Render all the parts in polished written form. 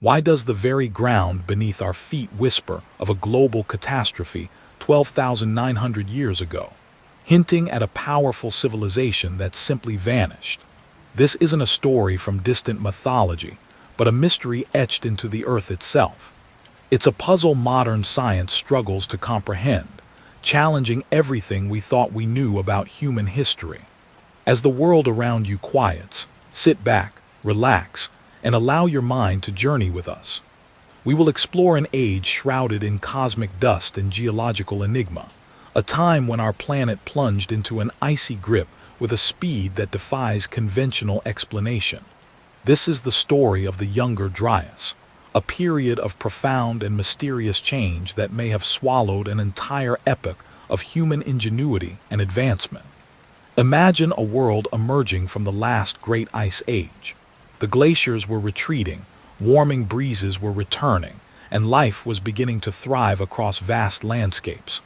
Why does the very ground beneath our feet whisper of a global catastrophe 12,900 years ago, hinting at a powerful civilization that simply vanished? This isn't a story from distant mythology, but a mystery etched into the earth itself. It's a puzzle modern science struggles to comprehend, challenging everything we thought we knew about human history. As the world around you quiets, sit back, relax, and allow your mind to journey with us. We will explore an age shrouded in cosmic dust and geological enigma, a time when our planet plunged into an icy grip with a speed that defies conventional explanation. This is the story of the Younger Dryas, a period of profound and mysterious change that may have swallowed an entire epoch of human ingenuity and advancement. Imagine a world emerging from the last great ice age. The glaciers were retreating, warming breezes were returning, and life was beginning to thrive across vast landscapes.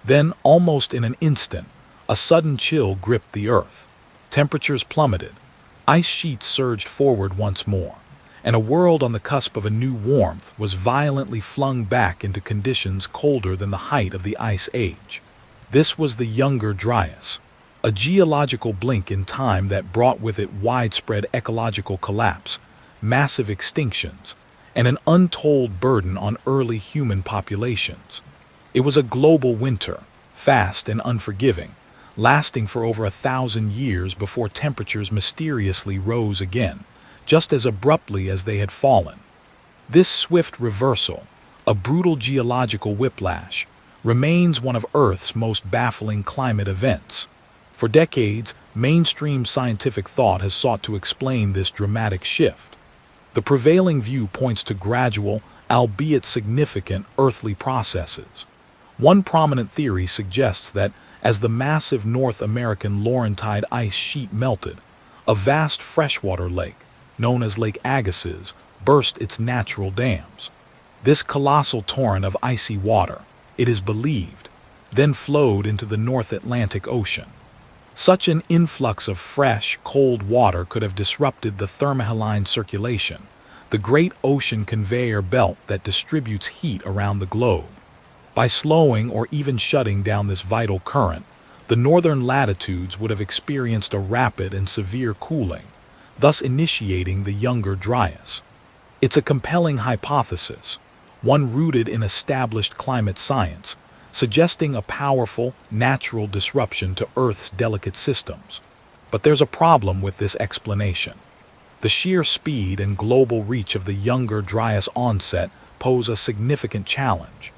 Then, almost in an instant, a sudden chill gripped the earth. Temperatures plummeted, ice sheets surged forward once more, and a world on the cusp of a new warmth was violently flung back into conditions colder than the height of the ice age. This was the Younger Dryas, a geological blink in time that brought with it widespread ecological collapse, massive extinctions, and an untold burden on early human populations. It was a global winter, fast and unforgiving, lasting for over 1,000 years before temperatures mysteriously rose again, just as abruptly as they had fallen. This swift reversal, a brutal geological whiplash, remains one of Earth's most baffling climate events. For decades, mainstream scientific thought has sought to explain this dramatic shift. The prevailing view points to gradual, albeit significant, earthly processes. One prominent theory suggests that, as the massive North American Laurentide ice sheet melted, a vast freshwater lake, known as Lake Agassiz, burst its natural dams. This colossal torrent of icy water, it is believed, then flowed into the North Atlantic Ocean. Such an influx of fresh, cold water could have disrupted the thermohaline circulation, the great ocean conveyor belt that distributes heat around the globe. By slowing or even shutting down this vital current, the northern latitudes would have experienced a rapid and severe cooling, thus initiating the Younger Dryas. It's a compelling hypothesis, one rooted in established climate science, suggesting a powerful, natural disruption to Earth's delicate systems. But there's a problem with this explanation. The sheer speed and global reach of the Younger Dryas onset pose a significant challenge.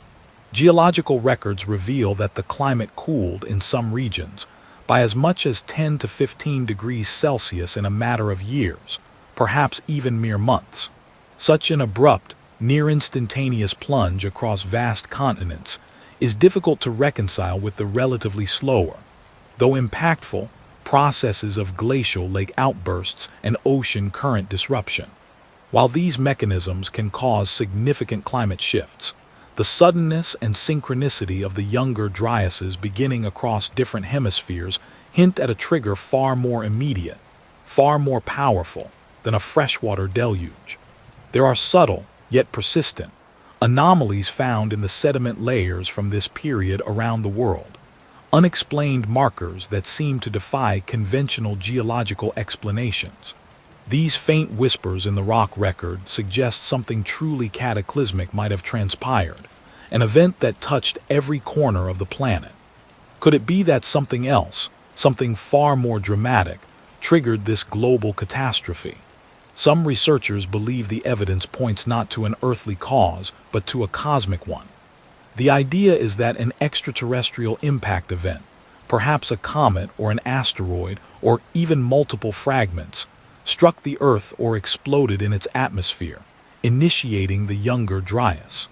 Geological records reveal that the climate cooled in some regions by as much as 10 to 15 degrees Celsius in a matter of years, perhaps even mere months. Such an abrupt, near-instantaneous plunge across vast continents is difficult to reconcile with the relatively slower, though impactful, processes of glacial lake outbursts and ocean current disruption. While these mechanisms can cause significant climate shifts, the suddenness and synchronicity of the Younger Dryas's beginning across different hemispheres hint at a trigger far more immediate, far more powerful than a freshwater deluge. There are subtle, yet persistent, anomalies found in the sediment layers from this period around the world, unexplained markers that seem to defy conventional geological explanations. These faint whispers in the rock record suggest something truly cataclysmic might have transpired, an event that touched every corner of the planet. Could it be that something else, something far more dramatic, triggered this global catastrophe? Some researchers believe the evidence points not to an earthly cause, but to a cosmic one. The idea is that an extraterrestrial impact event, perhaps a comet or an asteroid, or even multiple fragments, struck the Earth or exploded in its atmosphere, initiating the Younger Dryas.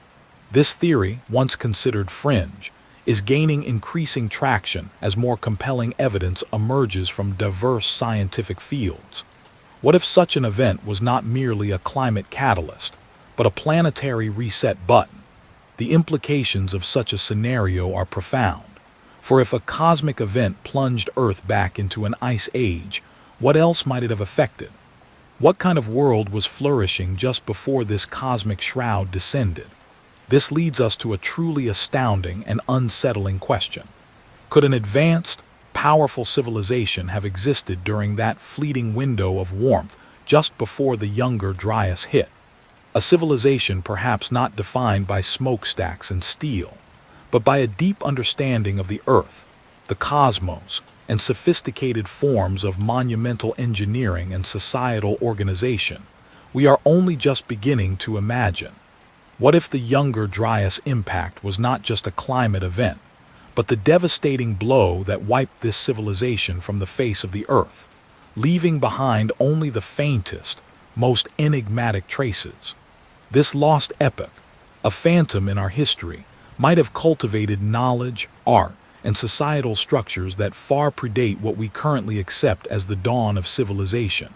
This theory, once considered fringe, is gaining increasing traction as more compelling evidence emerges from diverse scientific fields. What if such an event was not merely a climate catalyst, but a planetary reset button? The implications of such a scenario are profound, for if a cosmic event plunged Earth back into an ice age, what else might it have affected? What kind of world was flourishing just before this cosmic shroud descended? This leads us to a truly astounding and unsettling question. Could an advanced, powerful civilization have existed during that fleeting window of warmth just before the Younger Dryas hit? A civilization perhaps not defined by smokestacks and steel, but by a deep understanding of the Earth, the cosmos, and sophisticated forms of monumental engineering and societal organization we are only just beginning to imagine. What if the Younger Dryas impact was not just a climate event, but the devastating blow that wiped this civilization from the face of the Earth, leaving behind only the faintest, most enigmatic traces? This lost epoch, a phantom in our history, might have cultivated knowledge, art, and societal structures that far predate what we currently accept as the dawn of civilization.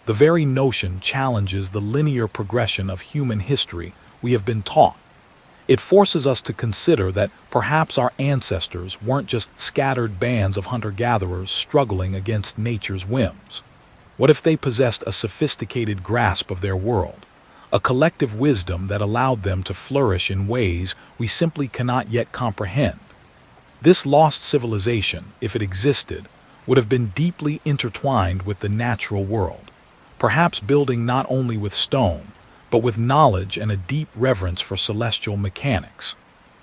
The very notion challenges the linear progression of human history we have been taught. It forces us to consider that perhaps our ancestors weren't just scattered bands of hunter-gatherers struggling against nature's whims. What if they possessed a sophisticated grasp of their world, a collective wisdom that allowed them to flourish in ways we simply cannot yet comprehend? This lost civilization, if it existed, would have been deeply intertwined with the natural world, perhaps building not only with stone, but with knowledge and a deep reverence for celestial mechanics.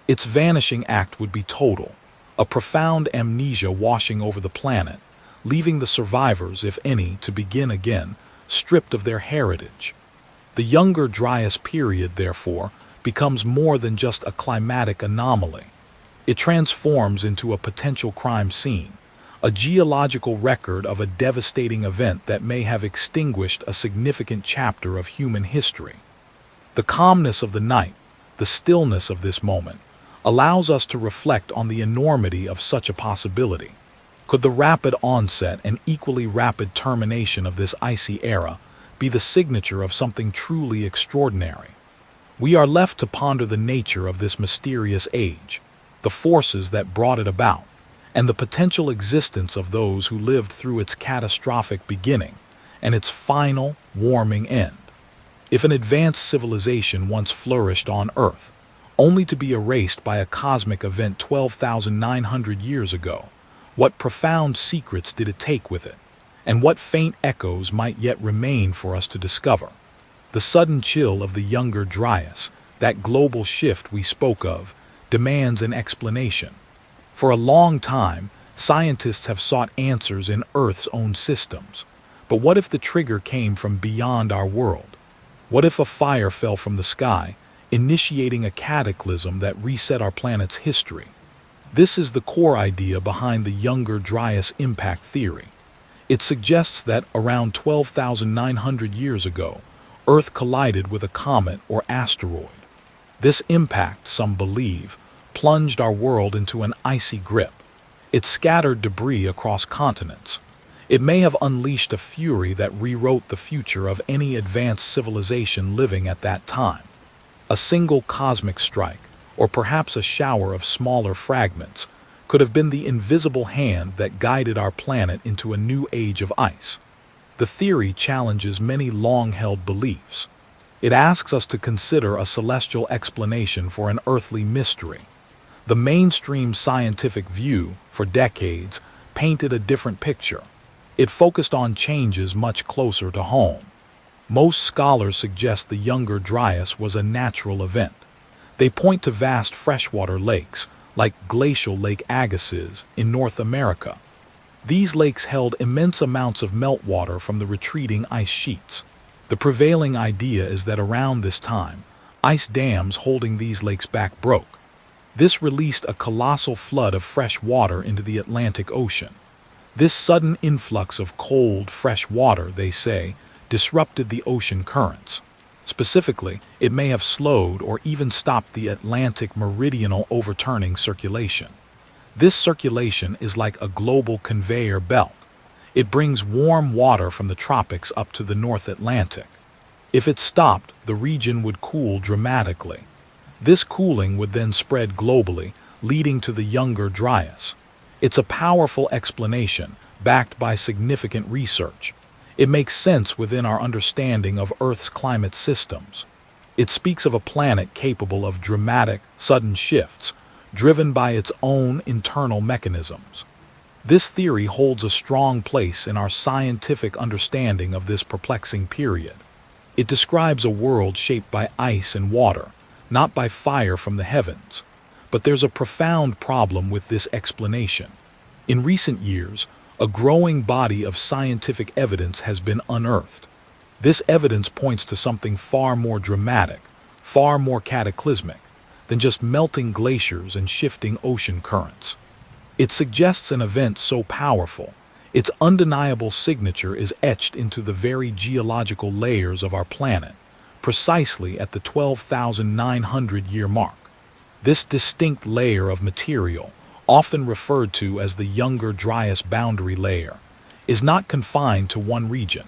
Its vanishing act would be total, a profound amnesia washing over the planet, leaving the survivors, if any, to begin again, stripped of their heritage. The Younger Dryas period, therefore, becomes more than just a climatic anomaly. It transforms into a potential crime scene, a geological record of a devastating event that may have extinguished a significant chapter of human history. The calmness of the night, the stillness of this moment, allows us to reflect on the enormity of such a possibility. Could the rapid onset and equally rapid termination of this icy era be the signature of something truly extraordinary? We are left to ponder the nature of this mysterious age, the forces that brought it about, and the potential existence of those who lived through its catastrophic beginning and its final, warming end. If an advanced civilization once flourished on Earth, only to be erased by a cosmic event 12,900 years ago, what profound secrets did it take with it, and what faint echoes might yet remain for us to discover? The sudden chill of the Younger Dryas, that global shift we spoke of, demands an explanation. For a long time, scientists have sought answers in Earth's own systems. But what if the trigger came from beyond our world? What if a fire fell from the sky, initiating a cataclysm that reset our planet's history? This is the core idea behind the Younger Dryas impact theory. It suggests that around 12,900 years ago, Earth collided with a comet or asteroid. This impact, some believe, plunged our world into an icy grip. It scattered debris across continents. It may have unleashed a fury that rewrote the future of any advanced civilization living at that time. A single cosmic strike, or perhaps a shower of smaller fragments, could have been the invisible hand that guided our planet into a new age of ice. The theory challenges many long-held beliefs. It asks us to consider a celestial explanation for an earthly mystery. The mainstream scientific view, for decades, painted a different picture. It focused on changes much closer to home. Most scholars suggest the Younger Dryas was a natural event. They point to vast freshwater lakes, like glacial Lake Agassiz in North America. These lakes held immense amounts of meltwater from the retreating ice sheets. The prevailing idea is that around this time, ice dams holding these lakes back broke. This released a colossal flood of fresh water into the Atlantic Ocean. This sudden influx of cold, fresh water, they say, disrupted the ocean currents. Specifically, it may have slowed or even stopped the Atlantic meridional overturning circulation. This circulation is like a global conveyor belt. It brings warm water from the tropics up to the North Atlantic. If it stopped, the region would cool dramatically. This cooling would then spread globally, leading to the Younger Dryas. It's a powerful explanation, backed by significant research. It makes sense within our understanding of Earth's climate systems. It speaks of a planet capable of dramatic, sudden shifts, driven by its own internal mechanisms. This theory holds a strong place in our scientific understanding of this perplexing period. It describes a world shaped by ice and water, not by fire from the heavens. But there's a profound problem with this explanation. In recent years, a growing body of scientific evidence has been unearthed. This evidence points to something far more dramatic, far more cataclysmic, than just melting glaciers and shifting ocean currents. It suggests an event so powerful, its undeniable signature is etched into the very geological layers of our planet, precisely at the 12,900-year mark. This distinct layer of material, often referred to as the Younger Dryas boundary layer, is not confined to one region.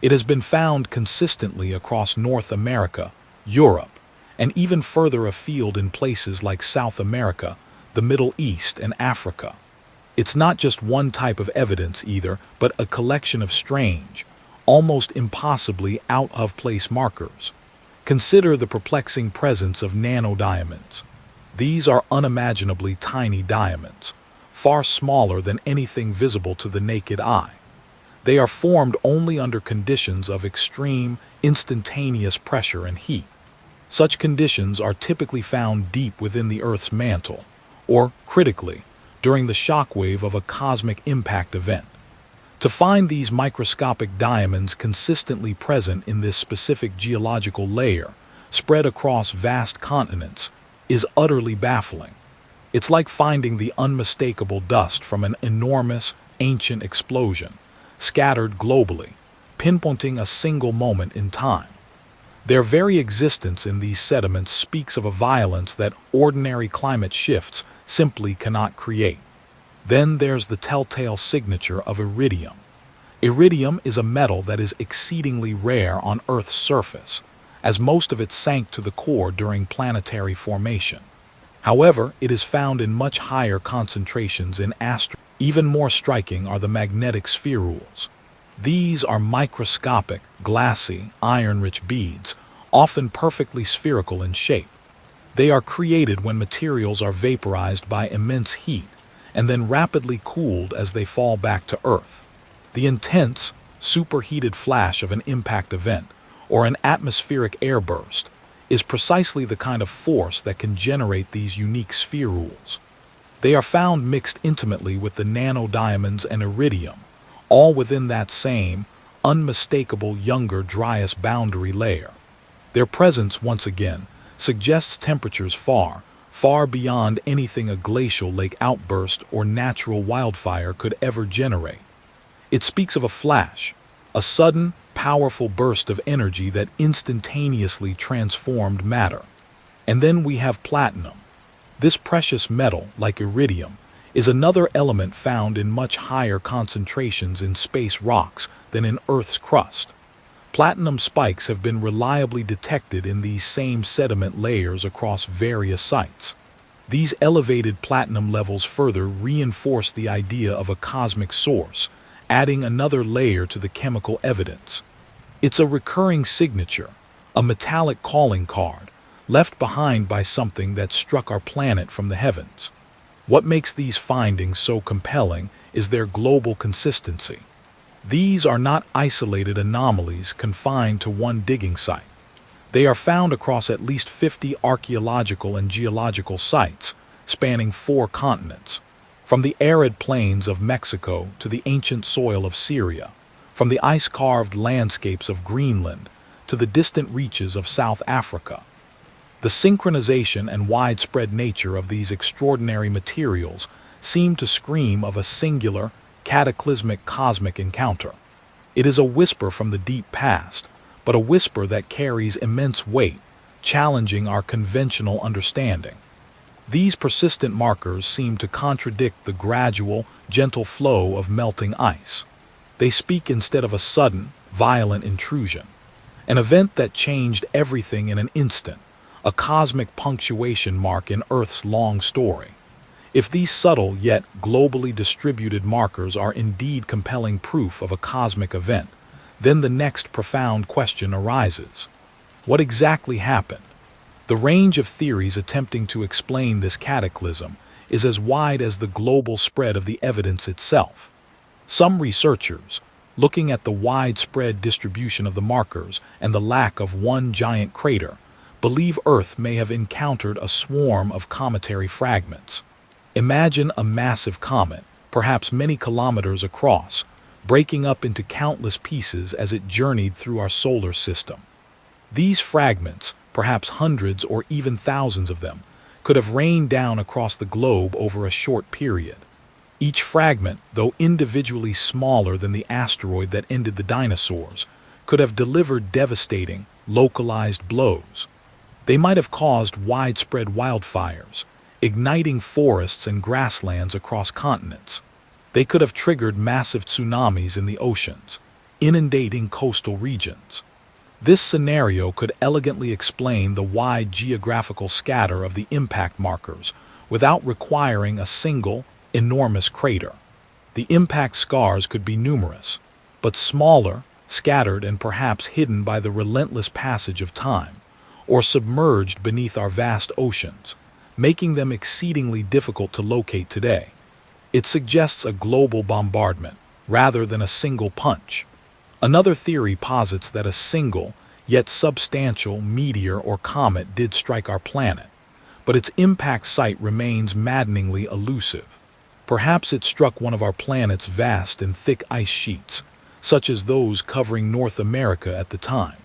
It has been found consistently across North America, Europe, and even further afield in places like South America, the Middle East, and Africa. It's not just one type of evidence either, but a collection of strange, almost impossibly out-of-place markers. Consider the perplexing presence of nanodiamonds. These are unimaginably tiny diamonds, far smaller than anything visible to the naked eye. They are formed only under conditions of extreme, instantaneous pressure and heat. Such conditions are typically found deep within the Earth's mantle, or, critically, during the shockwave of a cosmic impact event. To find these microscopic diamonds consistently present in this specific geological layer, spread across vast continents, is utterly baffling. It's like finding the unmistakable dust from an enormous, ancient explosion, scattered globally, pinpointing a single moment in time. Their very existence in these sediments speaks of a violence that ordinary climate shifts simply cannot create. Then there's the telltale signature of iridium. Iridium is a metal that is exceedingly rare on Earth's surface, as most of it sank to the core during planetary formation. However, it is found in much higher concentrations in asteroids. Even more striking are the magnetic spherules. These are microscopic, glassy, iron-rich beads, often perfectly spherical in shape. They are created when materials are vaporized by immense heat and then rapidly cooled as they fall back to Earth. The intense, superheated flash of an impact event, or an atmospheric airburst, is precisely the kind of force that can generate these unique spherules. They are found mixed intimately with the nanodiamonds and iridium, all within that same, unmistakable Younger Dryas boundary layer. Their presence, once again, suggests temperatures far, far beyond anything a glacial lake outburst or natural wildfire could ever generate. It speaks of a flash, a sudden, powerful burst of energy that instantaneously transformed matter. And then we have platinum. This precious metal, like iridium, is another element found in much higher concentrations in space rocks than in Earth's crust. Platinum spikes have been reliably detected in these same sediment layers across various sites. These elevated platinum levels further reinforce the idea of a cosmic source, adding another layer to the chemical evidence. It's a recurring signature, a metallic calling card, left behind by something that struck our planet from the heavens. What makes these findings so compelling is their global consistency. These are not isolated anomalies confined to one digging site. They are found across at least 50 archaeological and geological sites, spanning 4 continents. From the arid plains of Mexico to the ancient soil of Syria, from the ice-carved landscapes of Greenland to the distant reaches of South Africa. The synchronization and widespread nature of these extraordinary materials seem to scream of a singular, cataclysmic cosmic encounter. It is a whisper from the deep past, but a whisper that carries immense weight, challenging our conventional understanding. These persistent markers seem to contradict the gradual, gentle flow of melting ice. They speak instead of a sudden, violent intrusion, an event that changed everything in an instant, a cosmic punctuation mark in Earth's long story. If these subtle yet globally distributed markers are indeed compelling proof of a cosmic event, Then the next profound question arises. What exactly happened? The range of theories attempting to explain this cataclysm is as wide as the global spread of the evidence itself. Some researchers, looking at the widespread distribution of the markers and the lack of one giant crater, believe Earth may have encountered a swarm of cometary fragments. Imagine a massive comet, perhaps many kilometers across, breaking up into countless pieces as it journeyed through our solar system. These fragments, perhaps hundreds or even thousands of them, could have rained down across the globe over a short period. Each fragment, though individually smaller than the asteroid that ended the dinosaurs, could have delivered devastating, localized blows. They might have caused widespread wildfires, igniting forests and grasslands across continents. They could have triggered massive tsunamis in the oceans, inundating coastal regions. This scenario could elegantly explain the wide geographical scatter of the impact markers without requiring a single, enormous crater. The impact scars could be numerous, but smaller, scattered, and perhaps hidden by the relentless passage of time, or submerged beneath our vast oceans, making them exceedingly difficult to locate today. It suggests a global bombardment, rather than a single punch. Another theory posits that a single, yet substantial, meteor or comet did strike our planet, but its impact site remains maddeningly elusive. Perhaps it struck one of our planet's vast and thick ice sheets, such as those covering North America at the time.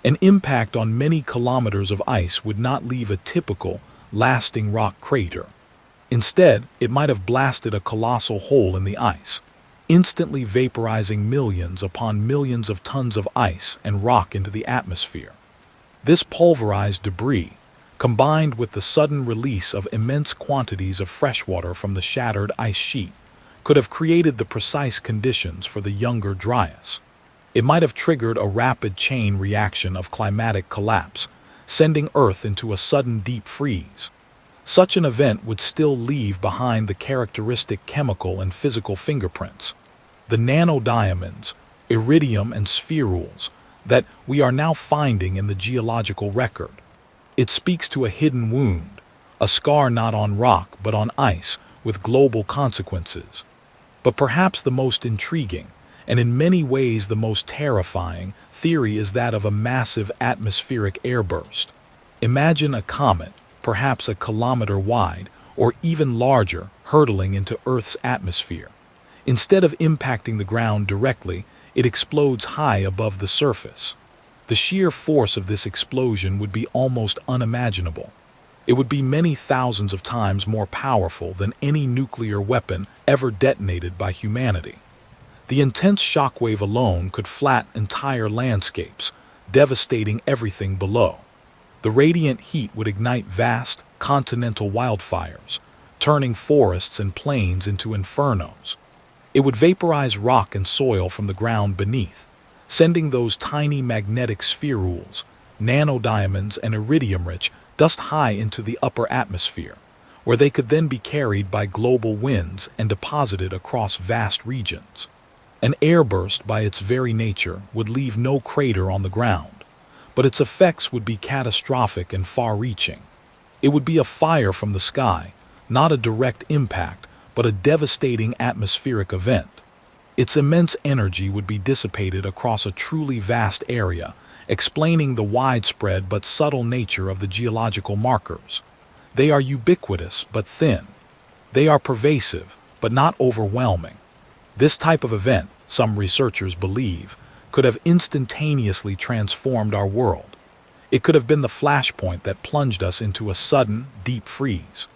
An impact on many kilometers of ice would not leave a typical, lasting rock crater. Instead, it might have blasted a colossal hole in the ice, instantly vaporizing millions upon millions of tons of ice and rock into the atmosphere. This pulverized debris, combined with the sudden release of immense quantities of freshwater from the shattered ice sheet, could have created the precise conditions for the Younger Dryas. It might have triggered a rapid chain reaction of climatic collapse, sending Earth into a sudden deep freeze. Such an event would still leave behind the characteristic chemical and physical fingerprints, the nanodiamonds, iridium, and spherules that we are now finding in the geological record. It speaks to a hidden wound, a scar not on rock but on ice, with global consequences. But perhaps the most intriguing, and in many ways the most terrifying, theory is that of a massive atmospheric airburst. Imagine a comet, perhaps a kilometer wide, or even larger, hurtling into Earth's atmosphere. Instead of impacting the ground directly, it explodes high above the surface. The sheer force of this explosion would be almost unimaginable. It would be many thousands of times more powerful than any nuclear weapon ever detonated by humanity. The intense shockwave alone could flatten entire landscapes, devastating everything below. The radiant heat would ignite vast, continental wildfires, turning forests and plains into infernos. It would vaporize rock and soil from the ground beneath, sending those tiny magnetic spherules, nanodiamonds, and iridium-rich dust high into the upper atmosphere, where they could then be carried by global winds and deposited across vast regions. An airburst, by its very nature, would leave no crater on the ground, but its effects would be catastrophic and far-reaching. It would be a fire from the sky, not a direct impact, but a devastating atmospheric event. Its immense energy would be dissipated across a truly vast area, explaining the widespread but subtle nature of the geological markers. They are ubiquitous but thin. They are pervasive but not overwhelming. This type of event, some researchers believe, could have instantaneously transformed our world. It could have been the flashpoint that plunged us into a sudden, deep freeze.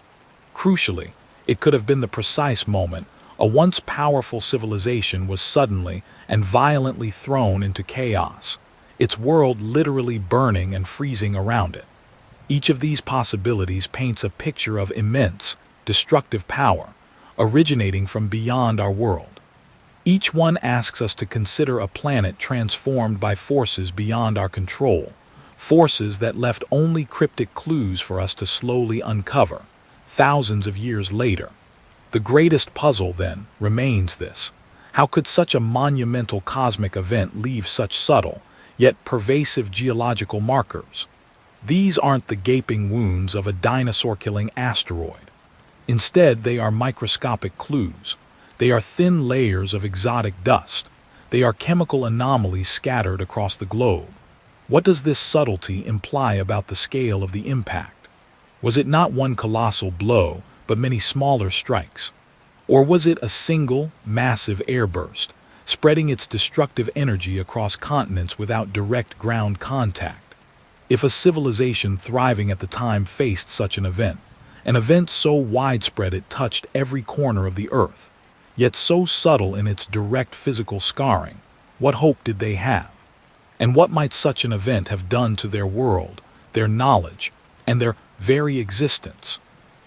Crucially, it could have been the precise moment a once powerful civilization was suddenly and violently thrown into chaos, its world literally burning and freezing around it. Each of these possibilities paints a picture of immense, destructive power, originating from beyond our world. Each one asks us to consider a planet transformed by forces beyond our control, forces that left only cryptic clues for us to slowly uncover, thousands of years later. The greatest puzzle, then, remains this: How could such a monumental cosmic event leave such subtle, yet pervasive geological markers? These aren't the gaping wounds of a dinosaur-killing asteroid. Instead, they are microscopic clues. They are thin layers of exotic dust. They are chemical anomalies scattered across the globe. What does this subtlety imply about the scale of the impact? Was it not one colossal blow, but many smaller strikes? Or was it a single, massive airburst, spreading its destructive energy across continents without direct ground contact? If a civilization thriving at the time faced such an event so widespread it touched every corner of the earth, yet so subtle in its direct physical scarring, what hope did they have? And what might such an event have done to their world, their knowledge, and their very existence?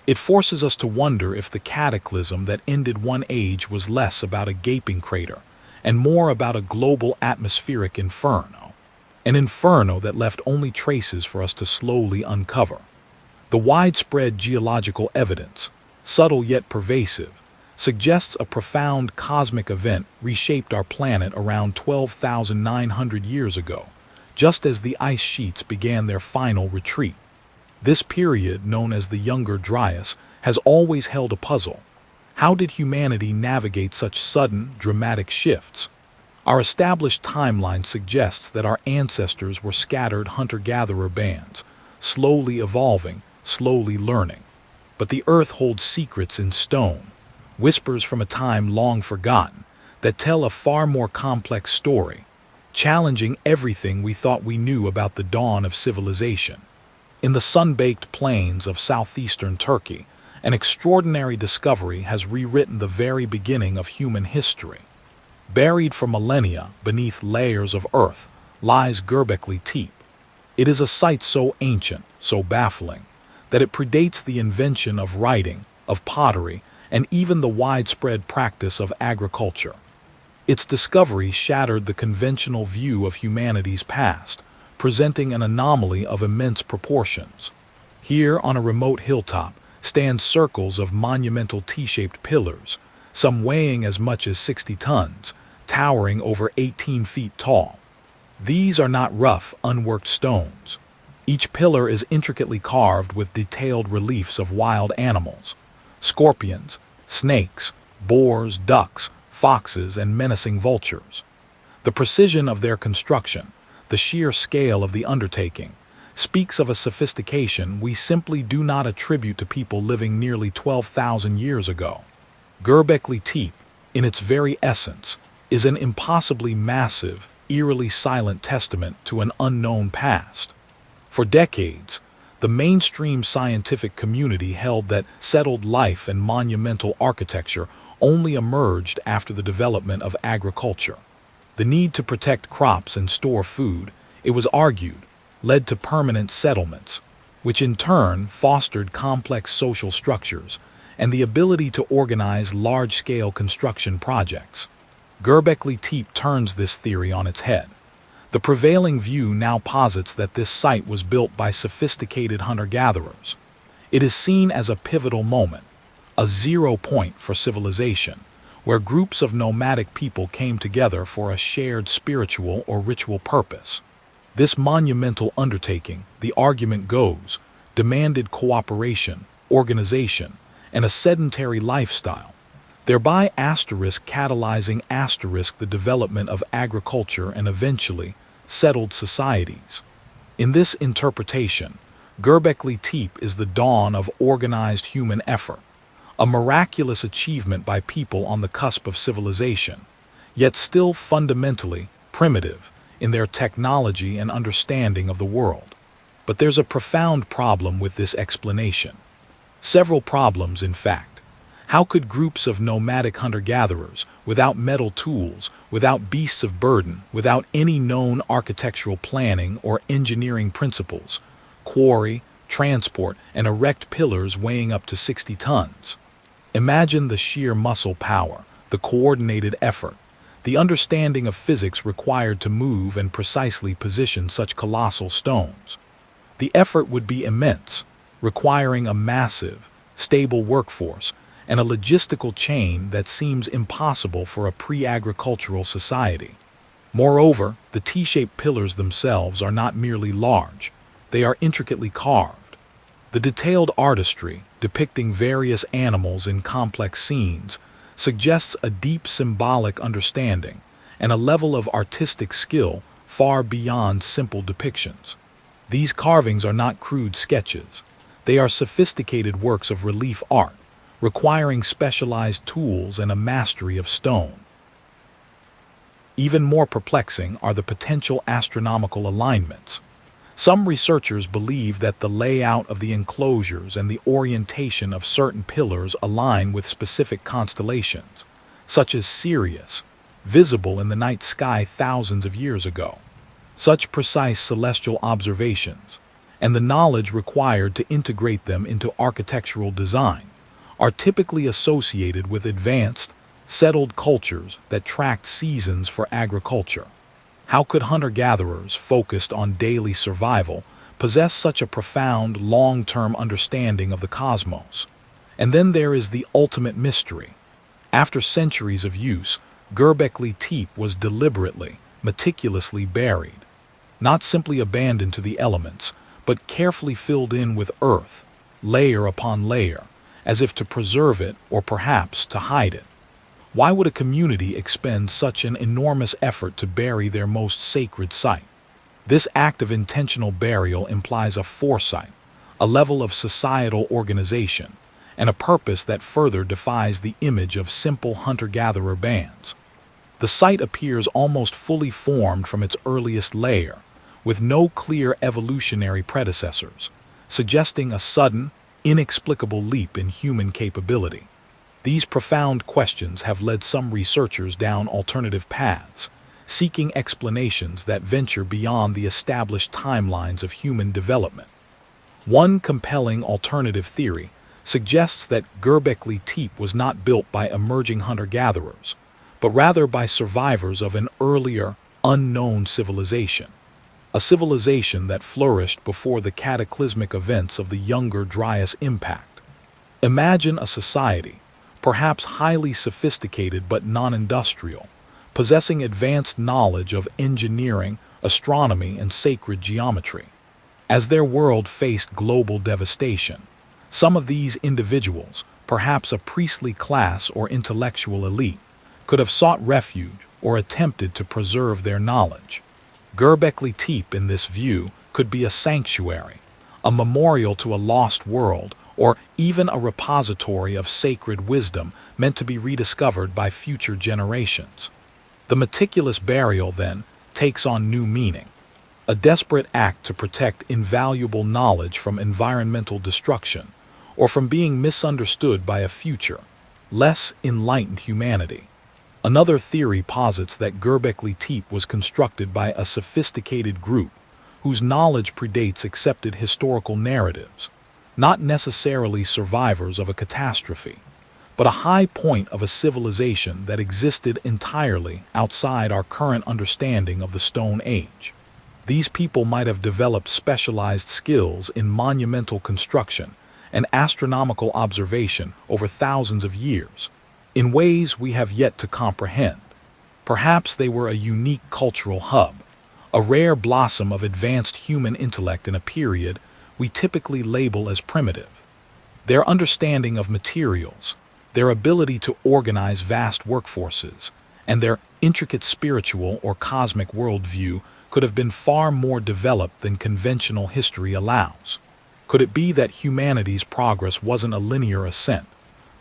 It forces us to wonder if the cataclysm that ended one age was less about a gaping crater and more about a global atmospheric inferno, an inferno that left only traces for us to slowly uncover. The widespread geological evidence, subtle yet pervasive, suggests a profound cosmic event reshaped our planet around 12,900 years ago, just as the ice sheets began their final retreat. This period, known as the Younger Dryas, has always held a puzzle. How did humanity navigate such sudden, dramatic shifts? Our established timeline suggests that our ancestors were scattered hunter-gatherer bands, slowly evolving, slowly learning. But the Earth holds secrets in stone, whispers from a time long forgotten, that tell a far more complex story, challenging everything we thought we knew about the dawn of civilization. In the sun-baked plains of southeastern Turkey, an extraordinary discovery has rewritten the very beginning of human history. Buried for millennia beneath layers of earth lies Göbekli Tepe. It is a site so ancient, so baffling, that it predates the invention of writing, of pottery, and even the widespread practice of agriculture. Its discovery shattered the conventional view of humanity's past, presenting an anomaly of immense proportions. Here, on a remote hilltop, stand circles of monumental T-shaped pillars, some weighing as much as 60 tons, towering over 18 feet tall. These are not rough, unworked stones. Each pillar is intricately carved with detailed reliefs of wild animals: scorpions, snakes, boars, ducks, foxes, and menacing vultures. The precision of their construction, the sheer scale of the undertaking, speaks of a sophistication we simply do not attribute to people living nearly 12,000 years ago. Göbekli Tepe, in its very essence, is an impossibly massive, eerily silent testament to an unknown past. For decades, the mainstream scientific community held that settled life and monumental architecture only emerged after the development of agriculture. The need to protect crops and store food, it was argued, led to permanent settlements, which in turn fostered complex social structures and the ability to organize large-scale construction projects. Göbekli Tepe turns this theory on its head. The prevailing view now posits that this site was built by sophisticated hunter-gatherers. It is seen as a pivotal moment, a zero point for civilization, where groups of nomadic people came together for a shared spiritual or ritual purpose. This monumental undertaking, the argument goes, demanded cooperation, organization, and a sedentary lifestyle, thereby catalyzing the development of agriculture and eventually settled societies. In this interpretation, Göbekli Tepe is the dawn of organized human effort, a miraculous achievement by people on the cusp of civilization, yet still fundamentally primitive in their technology and understanding of the world. But there's a profound problem with this explanation. Several problems, in fact. How could groups of nomadic hunter-gatherers, without metal tools, without beasts of burden, without any known architectural planning or engineering principles, quarry, transport, and erect pillars weighing up to 60 tons? Imagine the sheer muscle power, the coordinated effort, the understanding of physics required to move and precisely position such colossal stones. The effort would be immense, requiring a massive, stable workforce and a logistical chain that seems impossible for a pre-agricultural society. Moreover, the T-shaped pillars themselves are not merely large, they are intricately carved. The detailed artistry, depicting various animals in complex scenes, suggests a deep symbolic understanding and a level of artistic skill far beyond simple depictions. These carvings are not crude sketches. They are sophisticated works of relief art, requiring specialized tools and a mastery of stone. Even more perplexing are the potential astronomical alignments. Some researchers believe that the layout of the enclosures and the orientation of certain pillars align with specific constellations, such as Sirius, visible in the night sky thousands of years ago. Such precise celestial observations, and the knowledge required to integrate them into architectural design, are typically associated with advanced, settled cultures that tracked seasons for agriculture. How could hunter-gatherers focused on daily survival possess such a profound, long-term understanding of the cosmos? And then there is the ultimate mystery. After centuries of use, Göbekli Tepe was deliberately, meticulously buried. Not simply abandoned to the elements, but carefully filled in with earth, layer upon layer, as if to preserve it or perhaps to hide it. Why would a community expend such an enormous effort to bury their most sacred site? This act of intentional burial implies a foresight, a level of societal organization, and a purpose that further defies the image of simple hunter-gatherer bands. The site appears almost fully formed from its earliest layer, with no clear evolutionary predecessors, suggesting a sudden, inexplicable leap in human capability. These profound questions have led some researchers down alternative paths, seeking explanations that venture beyond the established timelines of human development. One compelling alternative theory suggests that Göbekli Tepe was not built by emerging hunter-gatherers, but rather by survivors of an earlier, unknown civilization. A civilization that flourished before the cataclysmic events of the Younger Dryas impact. Imagine a society, perhaps highly sophisticated but non-industrial, possessing advanced knowledge of engineering, astronomy, and sacred geometry. As their world faced global devastation, some of these individuals, perhaps a priestly class or intellectual elite, could have sought refuge or attempted to preserve their knowledge. Göbekli Tepe, in this view, could be a sanctuary, a memorial to a lost world, or even a repository of sacred wisdom meant to be rediscovered by future generations. The meticulous burial, then, takes on new meaning. A desperate act to protect invaluable knowledge from environmental destruction, or from being misunderstood by a future, less enlightened humanity. Another theory posits that Göbekli Tepe was constructed by a sophisticated group whose knowledge predates accepted historical narratives, not necessarily survivors of a catastrophe, but a high point of a civilization that existed entirely outside our current understanding of the Stone Age. These people might have developed specialized skills in monumental construction and astronomical observation over thousands of years, in ways we have yet to comprehend. Perhaps they were a unique cultural hub, a rare blossom of advanced human intellect in a period we typically label as primitive. Their understanding of materials, their ability to organize vast workforces, and their intricate spiritual or cosmic worldview could have been far more developed than conventional history allows. Could it be that humanity's progress wasn't a linear ascent,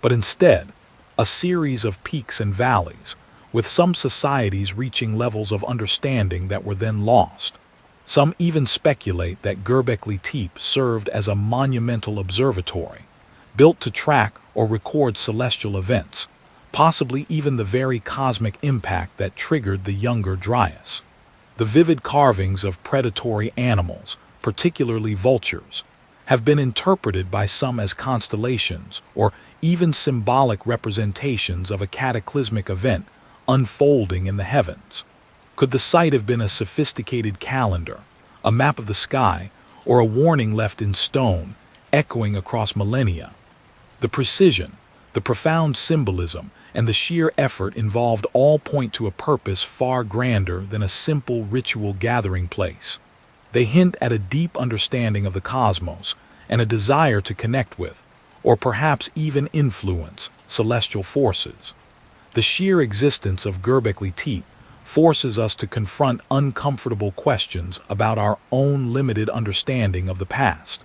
but instead a series of peaks and valleys, with some societies reaching levels of understanding that were then lost? Some even speculate that Göbekli Tepe served as a monumental observatory, built to track or record celestial events, possibly even the very cosmic impact that triggered the Younger Dryas. The vivid carvings of predatory animals, particularly vultures, have been interpreted by some as constellations or even symbolic representations of a cataclysmic event unfolding in the heavens. Could the site have been a sophisticated calendar, a map of the sky, or a warning left in stone, echoing across millennia? The precision, The profound symbolism and the sheer effort involved all point to a purpose far grander than a simple ritual gathering place. They hint at a deep understanding of the cosmos and a desire to connect with, or perhaps even influence, celestial forces. The sheer existence of Göbekli Tepe forces us to confront uncomfortable questions about our own limited understanding of the past.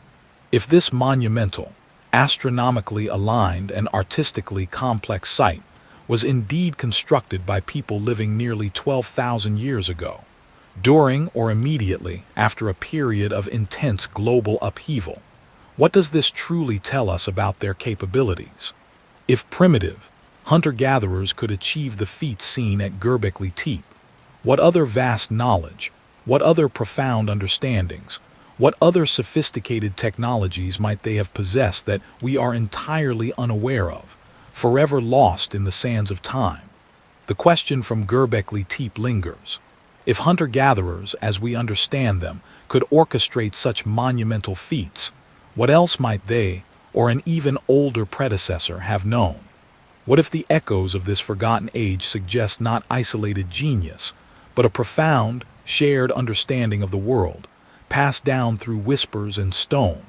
If this monumental, astronomically aligned and artistically complex site was indeed constructed by people living nearly 12,000 years ago, during or immediately after a period of intense global upheaval, what does this truly tell us about their capabilities? If primitive, hunter-gatherers could achieve the feats seen at Göbekli Tepe, what other vast knowledge, what other profound understandings, what other sophisticated technologies might they have possessed that we are entirely unaware of, forever lost in the sands of time? The question from Göbekli Tepe lingers. If hunter-gatherers, as we understand them, could orchestrate such monumental feats, what else might they, or an even older predecessor, have known? What if the echoes of this forgotten age suggest not isolated genius, but a profound, shared understanding of the world, passed down through whispers and stone?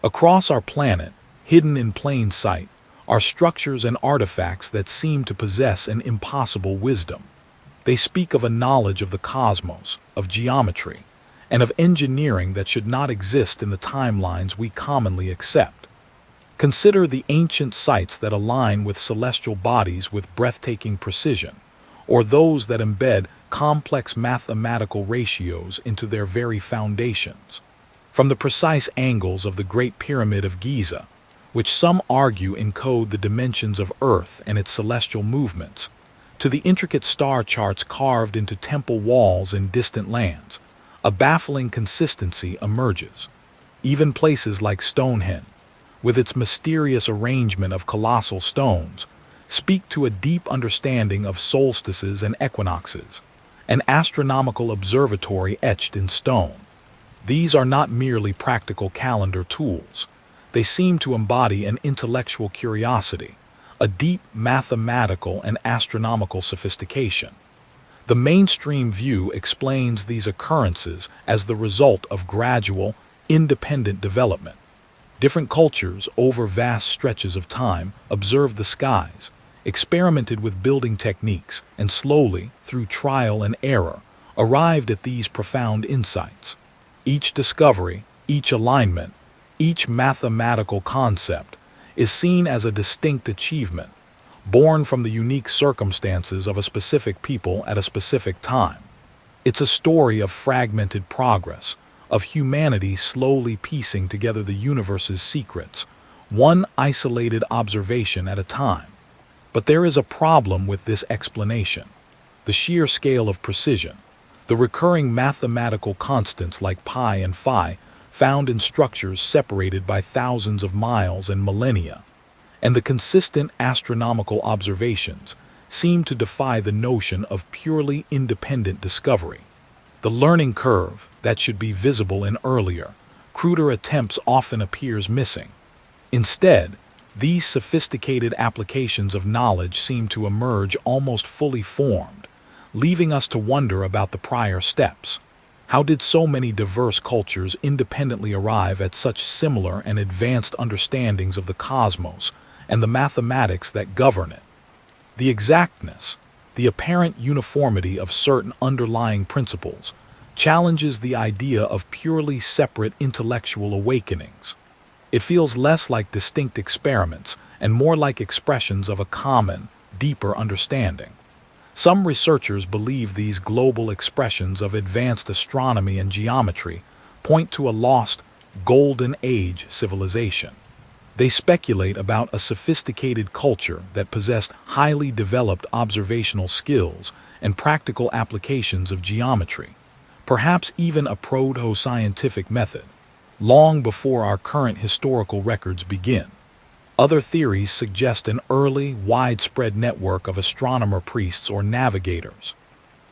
Across our planet, hidden in plain sight, are structures and artifacts that seem to possess an impossible wisdom. They speak of a knowledge of the cosmos, of geometry, and of engineering that should not exist in the timelines we commonly accept. Consider the ancient sites that align with celestial bodies with breathtaking precision, or those that embed complex mathematical ratios into their very foundations. From the precise angles of the Great Pyramid of Giza, which some argue encode the dimensions of Earth and its celestial movements, to the intricate star charts carved into temple walls in distant lands, a baffling consistency emerges. Even places like Stonehenge, with its mysterious arrangement of colossal stones, speak to a deep understanding of solstices and equinoxes, an astronomical observatory etched in stone. These are not merely practical calendar tools. They seem to embody an intellectual curiosity, a deep mathematical and astronomical sophistication. The mainstream view explains these occurrences as the result of gradual, independent development. Different cultures, over vast stretches of time, observed the skies, experimented with building techniques, and slowly, through trial and error, arrived at these profound insights. Each discovery, each alignment, each mathematical concept is seen as a distinct achievement, born from the unique circumstances of a specific people at a specific time. It's a story of fragmented progress, of humanity slowly piecing together the universe's secrets, one isolated observation at a time. But there is a problem with this explanation: the sheer scale of precision, the recurring mathematical constants like pi and phi found in structures separated by thousands of miles and millennia, and the consistent astronomical observations seem to defy the notion of purely independent discovery. The learning curve that should be visible in earlier, cruder attempts often appears missing. Instead, these sophisticated applications of knowledge seem to emerge almost fully formed, leaving us to wonder about the prior steps. How did so many diverse cultures independently arrive at such similar and advanced understandings of the cosmos and the mathematics that govern it? The exactness, the apparent uniformity of certain underlying principles, challenges the idea of purely separate intellectual awakenings. It feels less like distinct experiments and more like expressions of a common, deeper understanding. Some researchers believe these global expressions of advanced astronomy and geometry point to a lost, golden age civilization. They speculate about a sophisticated culture that possessed highly developed observational skills and practical applications of geometry, perhaps even a proto-scientific method, long before our current historical records begin. Other theories suggest an early, widespread network of astronomer priests or navigators.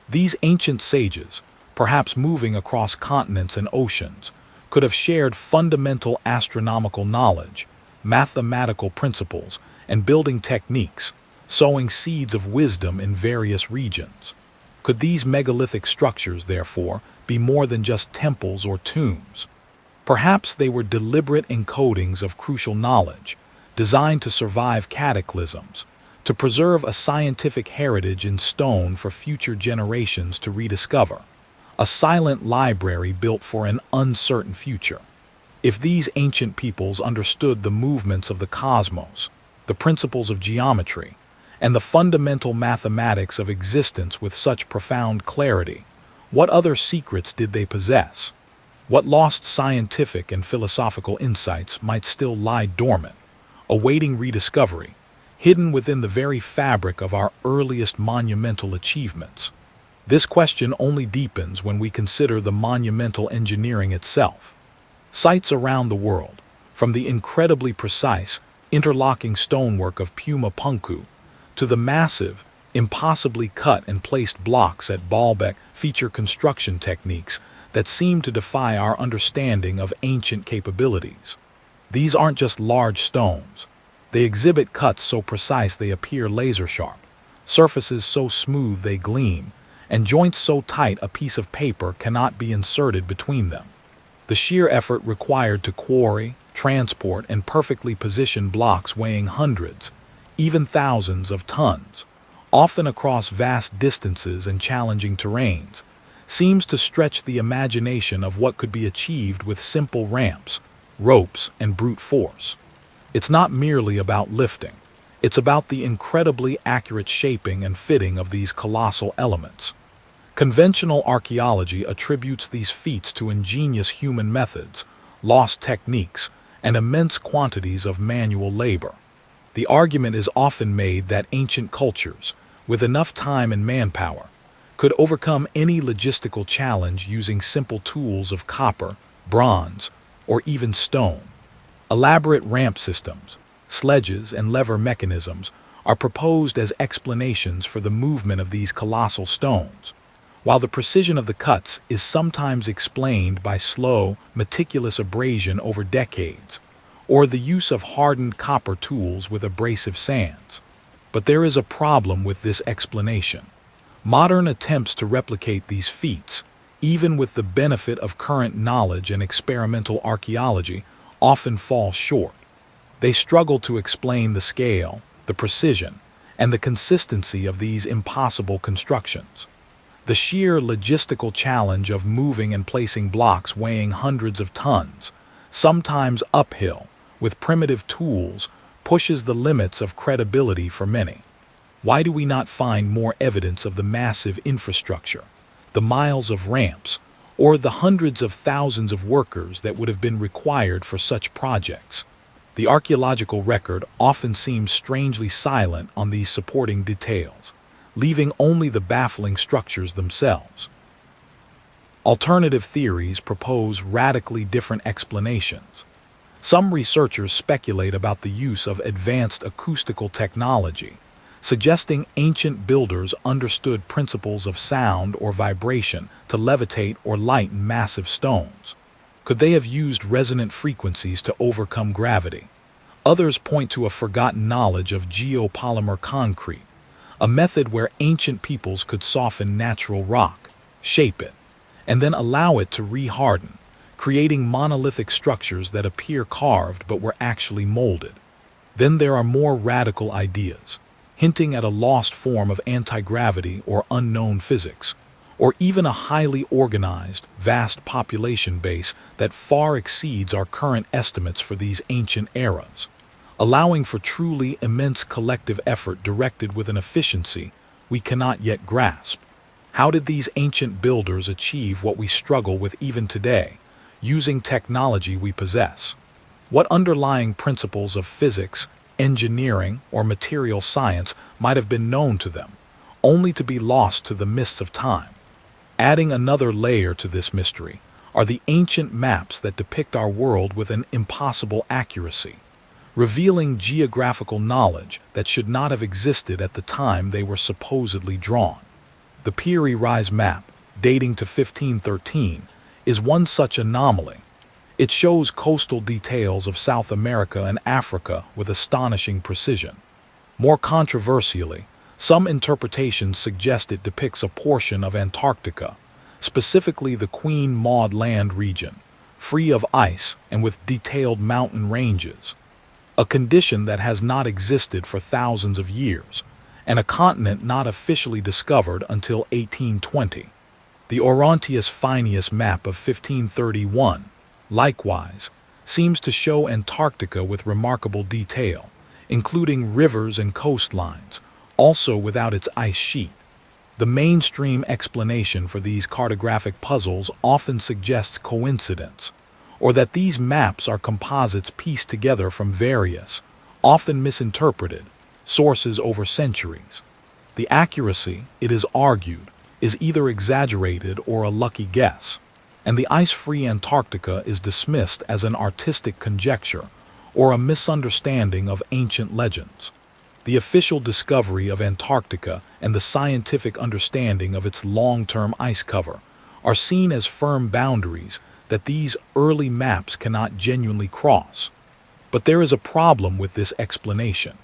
These ancient sages, perhaps moving across continents and oceans, could have shared fundamental astronomical knowledge, mathematical principles, and building techniques, sowing seeds of wisdom in various regions. Could these megalithic structures, therefore, be more than just temples or tombs? Perhaps they were deliberate encodings of crucial knowledge, designed to survive cataclysms, to preserve a scientific heritage in stone for future generations to rediscover, a silent library built for an uncertain future. If these ancient peoples understood the movements of the cosmos, the principles of geometry, and the fundamental mathematics of existence with such profound clarity, what other secrets did they possess? What lost scientific and philosophical insights might still lie dormant, awaiting rediscovery, hidden within the very fabric of our earliest monumental achievements? This question only deepens when we consider the monumental engineering itself. Sites around the world, from the incredibly precise, interlocking stonework of Puma Punku to the massive, impossibly cut and placed blocks at Baalbek, feature construction techniques that seem to defy our understanding of ancient capabilities. These aren't just large stones. They exhibit cuts so precise they appear laser-sharp, surfaces so smooth they gleam, and joints so tight a piece of paper cannot be inserted between them. The sheer effort required to quarry, transport, and perfectly position blocks weighing hundreds, even thousands of tons, often across vast distances and challenging terrains, seems to stretch the imagination of what could be achieved with simple ramps, ropes, and brute force. It's not merely about lifting. It's about the incredibly accurate shaping and fitting of these colossal elements. Conventional archaeology attributes these feats to ingenious human methods, lost techniques, and immense quantities of manual labor. The argument is often made that ancient cultures, with enough time and manpower, could overcome any logistical challenge using simple tools of copper, bronze, or even stone. Elaborate ramp systems, sledges, and lever mechanisms are proposed as explanations for the movement of these colossal stones, while the precision of the cuts is sometimes explained by slow, meticulous abrasion over decades, or the use of hardened copper tools with abrasive sands. But there is a problem with this explanation. Modern attempts to replicate these feats, even with the benefit of current knowledge and experimental archaeology, often fall short. They struggle to explain the scale, the precision, and the consistency of these impossible constructions. The sheer logistical challenge of moving and placing blocks weighing hundreds of tons, sometimes uphill, with primitive tools, pushes the limits of credibility for many. Why do we not find more evidence of the massive infrastructure, the miles of ramps, or the hundreds of thousands of workers that would have been required for such projects? The archaeological record often seems strangely silent on these supporting details, leaving only the baffling structures themselves. Alternative theories propose radically different explanations. Some researchers speculate about the use of advanced acoustical technology, suggesting ancient builders understood principles of sound or vibration to levitate or lighten massive stones. Could they have used resonant frequencies to overcome gravity? Others point to a forgotten knowledge of geopolymer concrete, a method where ancient peoples could soften natural rock, shape it, and then allow it to re-harden, creating monolithic structures that appear carved but were actually molded. Then there are more radical ideas, hinting at a lost form of anti-gravity or unknown physics, or even a highly organized, vast population base that far exceeds our current estimates for these ancient eras, allowing for truly immense collective effort directed with an efficiency we cannot yet grasp. How did these ancient builders achieve what we struggle with even today, using technology we possess? What underlying principles of physics, engineering, or material science might have been known to them, only to be lost to the mists of time? Adding another layer to this mystery are the ancient maps that depict our world with an impossible accuracy, revealing geographical knowledge that should not have existed at the time they were supposedly drawn. The Piri Rise map, dating to 1513, is one such anomaly. It shows coastal details of South America and Africa with astonishing precision. More controversially, some interpretations suggest it depicts a portion of Antarctica, specifically the Queen Maud Land region, free of ice and with detailed mountain ranges, a condition that has not existed for thousands of years, and a continent not officially discovered until 1820. The Orontius Phineus map of 1531, likewise, seems to show Antarctica with remarkable detail, including rivers and coastlines, also without its ice sheet. The mainstream explanation for these cartographic puzzles often suggests coincidence, or that these maps are composites pieced together from various, often misinterpreted, sources over centuries. The accuracy, it is argued, is either exaggerated or a lucky guess, and the ice-free Antarctica is dismissed as an artistic conjecture or a misunderstanding of ancient legends. The official discovery of Antarctica and the scientific understanding of its long-term ice cover are seen as firm boundaries that these early maps cannot genuinely cross. But there is a problem with this explanation.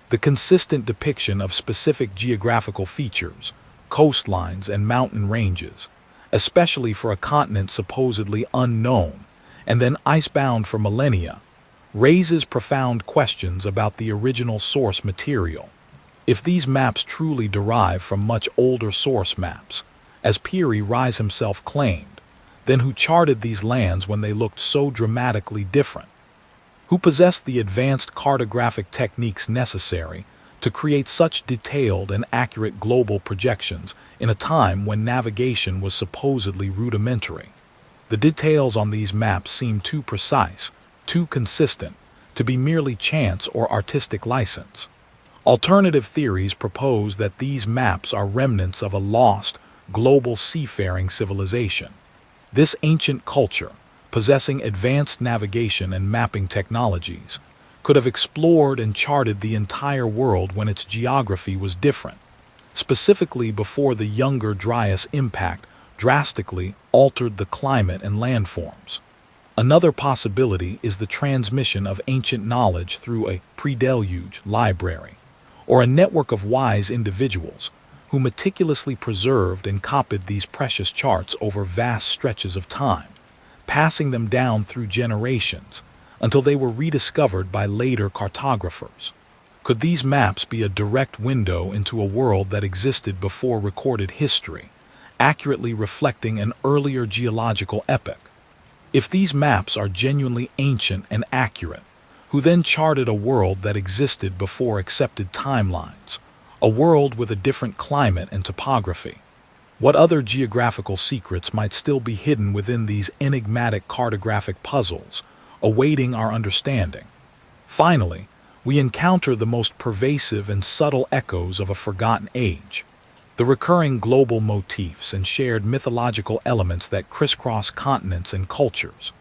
The consistent depiction of specific geographical features, coastlines, and mountain ranges, especially for a continent supposedly unknown and then icebound for millennia, raises profound questions about the original source material. If these maps truly derive from much older source maps, as Piri Reis himself claimed, then who charted these lands when they looked so dramatically different? Who possessed the advanced cartographic techniques necessary to create such detailed and accurate global projections in a time when navigation was supposedly rudimentary? The details on these maps seem too precise, too consistent, to be merely chance or artistic license. Alternative theories propose that these maps are remnants of a lost, global seafaring civilization. This ancient culture, possessing advanced navigation and mapping technologies, could have explored and charted the entire world when its geography was different, specifically before the Younger Dryas impact drastically altered the climate and landforms. Another possibility is the transmission of ancient knowledge through a pre-deluge library, or a network of wise individuals who meticulously preserved and copied these precious charts over vast stretches of time, passing them down through generations until they were rediscovered by later cartographers. Could these maps be a direct window into a world that existed before recorded history, accurately reflecting an earlier geological epoch? If these maps are genuinely ancient and accurate, who then charted a world that existed before accepted timelines, a world with a different climate and topography? What other geographical secrets might still be hidden within these enigmatic cartographic puzzles, awaiting our understanding? Finally, we encounter the most pervasive and subtle echoes of a forgotten age. The recurring global motifs and shared mythological elements that crisscross continents and cultures.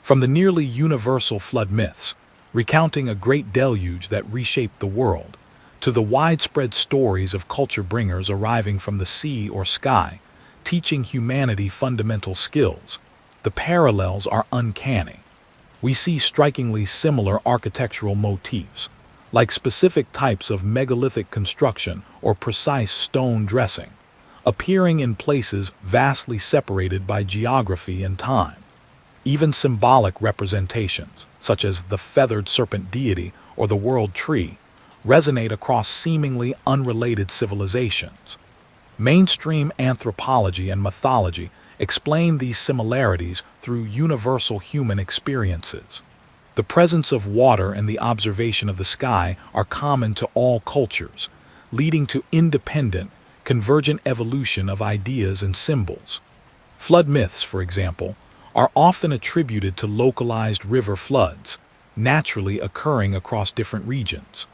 From the nearly universal flood myths, recounting a great deluge that reshaped the world, to the widespread stories of culture bringers arriving from the sea or sky, teaching humanity fundamental skills, the parallels are uncanny. We see strikingly similar architectural motifs, like specific types of megalithic construction or precise stone dressing, appearing in places vastly separated by geography and time. Even symbolic representations, such as the feathered serpent deity or the world tree, resonate across seemingly unrelated civilizations. Mainstream anthropology and mythology explain these similarities through universal human experiences. The presence of water and the observation of the sky are common to all cultures, leading to independent, convergent evolution of ideas and symbols. Flood myths, for example, are often attributed to localized river floods, naturally occurring across different regions.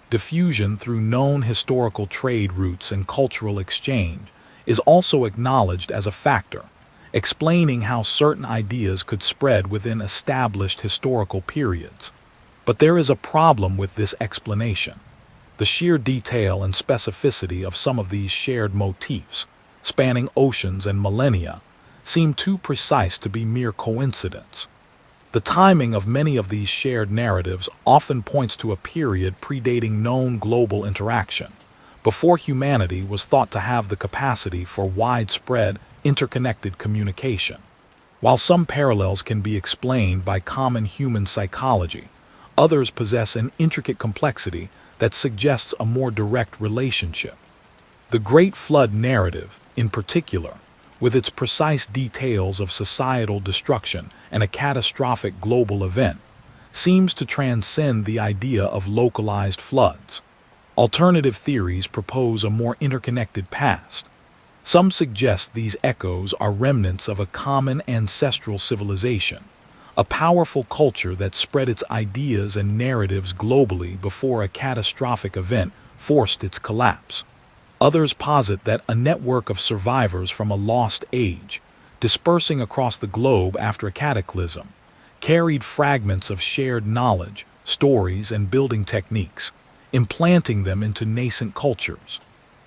Diffusion through known historical trade routes and cultural exchange is also acknowledged as a factor, explaining how certain ideas could spread within established historical periods. But there is a problem with this explanation. The sheer detail and specificity of some of these shared motifs, spanning oceans and millennia, seem too precise to be mere coincidence. The timing of many of these shared narratives often points to a period predating known global interaction, before humanity was thought to have the capacity for widespread, interconnected communication. While some parallels can be explained by common human psychology, others possess an intricate complexity that suggests a more direct relationship. The Great Flood narrative, in particular, with its precise details of societal destruction and a catastrophic global event, seems to transcend the idea of localized floods. Alternative theories propose a more interconnected past. Some suggest these echoes are remnants of a common ancestral civilization, a powerful culture that spread its ideas and narratives globally before a catastrophic event forced its collapse. Others posit that a network of survivors from a lost age, dispersing across the globe after a cataclysm, carried fragments of shared knowledge, stories, and building techniques, implanting them into nascent cultures.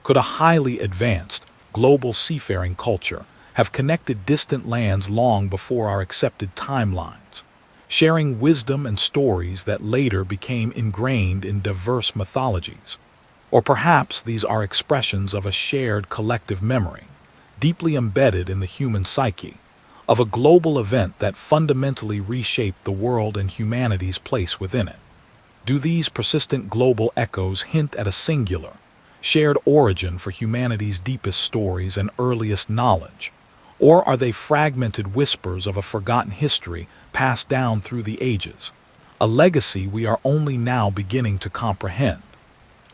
Could a highly advanced, global seafaring culture have connected distant lands long before our accepted timelines, sharing wisdom and stories that later became ingrained in diverse mythologies? Or perhaps these are expressions of a shared collective memory, deeply embedded in the human psyche, of a global event that fundamentally reshaped the world and humanity's place within it. Do these persistent global echoes hint at a singular, shared origin for humanity's deepest stories and earliest knowledge? Or are they fragmented whispers of a forgotten history passed down through the ages, a legacy we are only now beginning to comprehend?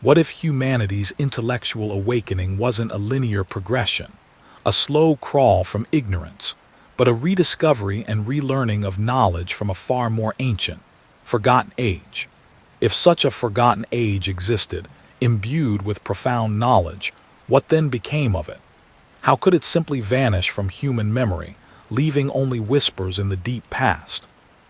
What if humanity's intellectual awakening wasn't a linear progression, a slow crawl from ignorance, but a rediscovery and relearning of knowledge from a far more ancient, forgotten age? If such a forgotten age existed, imbued with profound knowledge, what then became of it? How could it simply vanish from human memory, leaving only whispers in the deep past?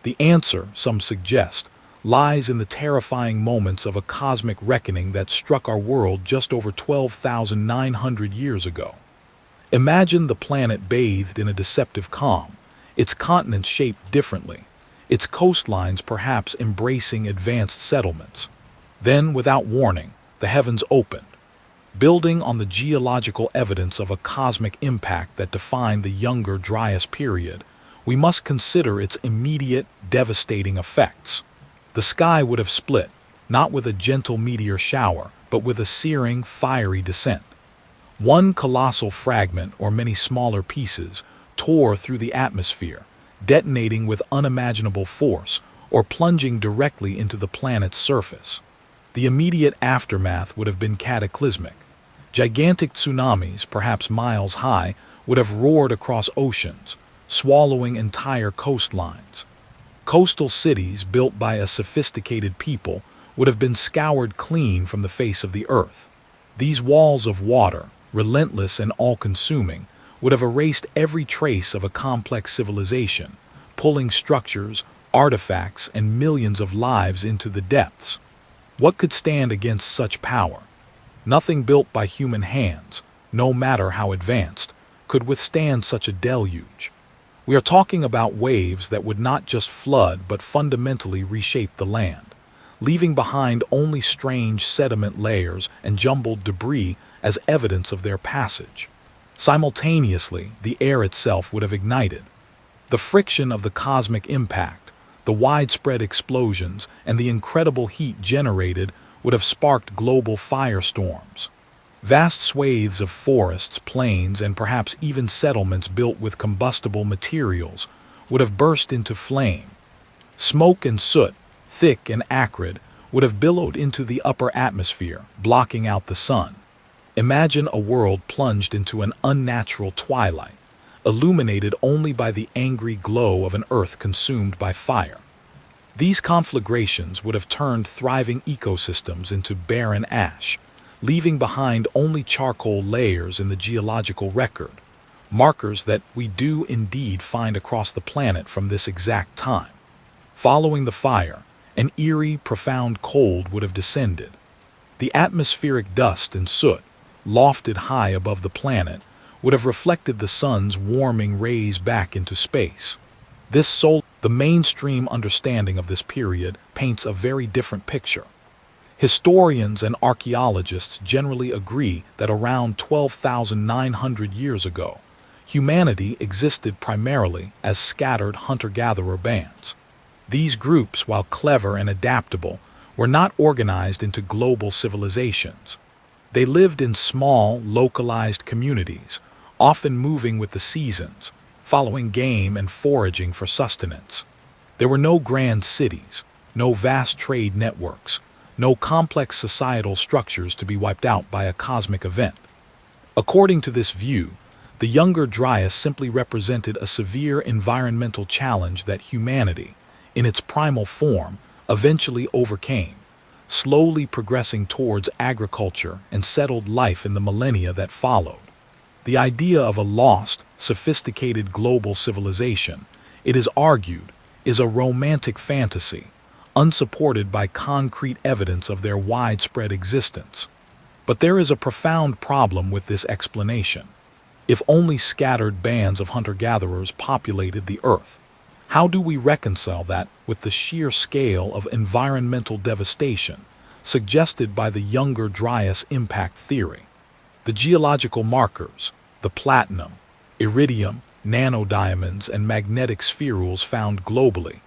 The answer, some suggest, lies in the terrifying moments of a cosmic reckoning that struck our world just over 12,900 years ago. Imagine the planet bathed in a deceptive calm, its continents shaped differently, its coastlines perhaps embracing advanced settlements. Then, without warning, the heavens opened. Building on the geological evidence of a cosmic impact that defined the Younger Dryas period, we must consider its immediate, devastating effects. The sky would have split, not with a gentle meteor shower, but with a searing, fiery descent. One colossal fragment or many smaller pieces tore through the atmosphere, detonating with unimaginable force or plunging directly into the planet's surface. The immediate aftermath would have been cataclysmic. Gigantic tsunamis, perhaps miles high, would have roared across oceans, swallowing entire coastlines. Coastal cities built by a sophisticated people would have been scoured clean from the face of the earth. These walls of water, relentless and all-consuming, would have erased every trace of a complex civilization, pulling structures, artifacts, and millions of lives into the depths. What could stand against such power? Nothing built by human hands, no matter how advanced, could withstand such a deluge. We are talking about waves that would not just flood but fundamentally reshape the land, leaving behind only strange sediment layers and jumbled debris as evidence of their passage. Simultaneously, the air itself would have ignited. The friction of the cosmic impact, the widespread explosions, and the incredible heat generated would have sparked global firestorms. Vast swathes of forests, plains, and perhaps even settlements built with combustible materials would have burst into flame. Smoke and soot, thick and acrid, would have billowed into the upper atmosphere, blocking out the sun. Imagine a world plunged into an unnatural twilight, illuminated only by the angry glow of an earth consumed by fire. These conflagrations would have turned thriving ecosystems into barren ash, leaving behind only charcoal layers in the geological record, markers that we do indeed find across the planet from this exact time. Following the fire, an eerie, profound cold would have descended. The atmospheric dust and soot, lofted high above the planet, would have reflected the sun's warming rays back into space. The the mainstream understanding of this period paints a very different picture. Historians and archaeologists generally agree that around 12,900 years ago, humanity existed primarily as scattered hunter-gatherer bands. These groups, while clever and adaptable, were not organized into global civilizations. They lived in small, localized communities, often moving with the seasons, following game and foraging for sustenance. There were no grand cities, no vast trade networks, no complex societal structures to be wiped out by a cosmic event. According to this view, the Younger Dryas simply represented a severe environmental challenge that humanity, in its primal form, eventually overcame, slowly progressing towards agriculture and settled life in the millennia that followed. The idea of a lost, sophisticated global civilization, it is argued, is a romantic fantasy, unsupported by concrete evidence of their widespread existence. But there is a profound problem with this explanation. If only scattered bands of hunter-gatherers populated the Earth, how do we reconcile that with the sheer scale of environmental devastation suggested by the Younger Dryas impact theory? The geological markers, the platinum, iridium, nanodiamonds, and magnetic spherules found globally,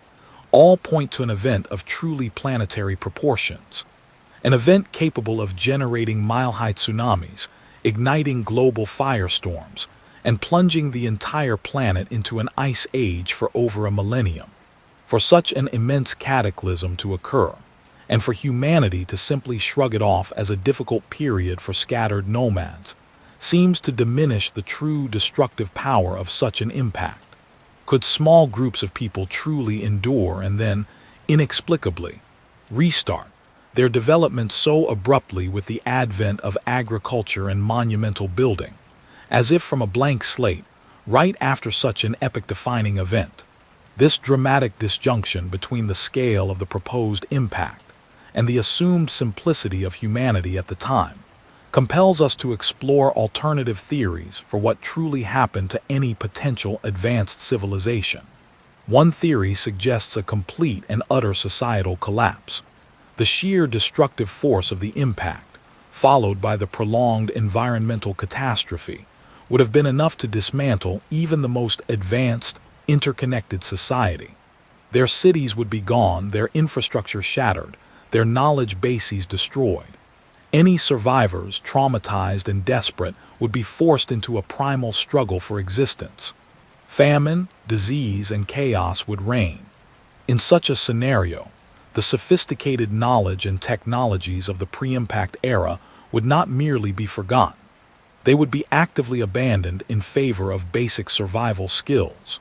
all point to an event of truly planetary proportions. An event capable of generating mile-high tsunamis, igniting global firestorms, and plunging the entire planet into an ice age for over a millennium. For such an immense cataclysm to occur, and for humanity to simply shrug it off as a difficult period for scattered nomads, seems to diminish the true destructive power of such an impact. Could small groups of people truly endure and then, inexplicably, restart their development so abruptly with the advent of agriculture and monumental building, as if from a blank slate, right after such an epoch-defining event? This dramatic disjunction between the scale of the proposed impact and the assumed simplicity of humanity at the time compels us to explore alternative theories for what truly happened to any potential advanced civilization. One theory suggests a complete and utter societal collapse. The sheer destructive force of the impact, followed by the prolonged environmental catastrophe, would have been enough to dismantle even the most advanced, interconnected society. Their cities would be gone, their infrastructure shattered, their knowledge bases destroyed. Any survivors, traumatized and desperate, would be forced into a primal struggle for existence. Famine, disease, and chaos would reign. In such a scenario, the sophisticated knowledge and technologies of the pre-impact era would not merely be forgotten. They would be actively abandoned in favor of basic survival skills.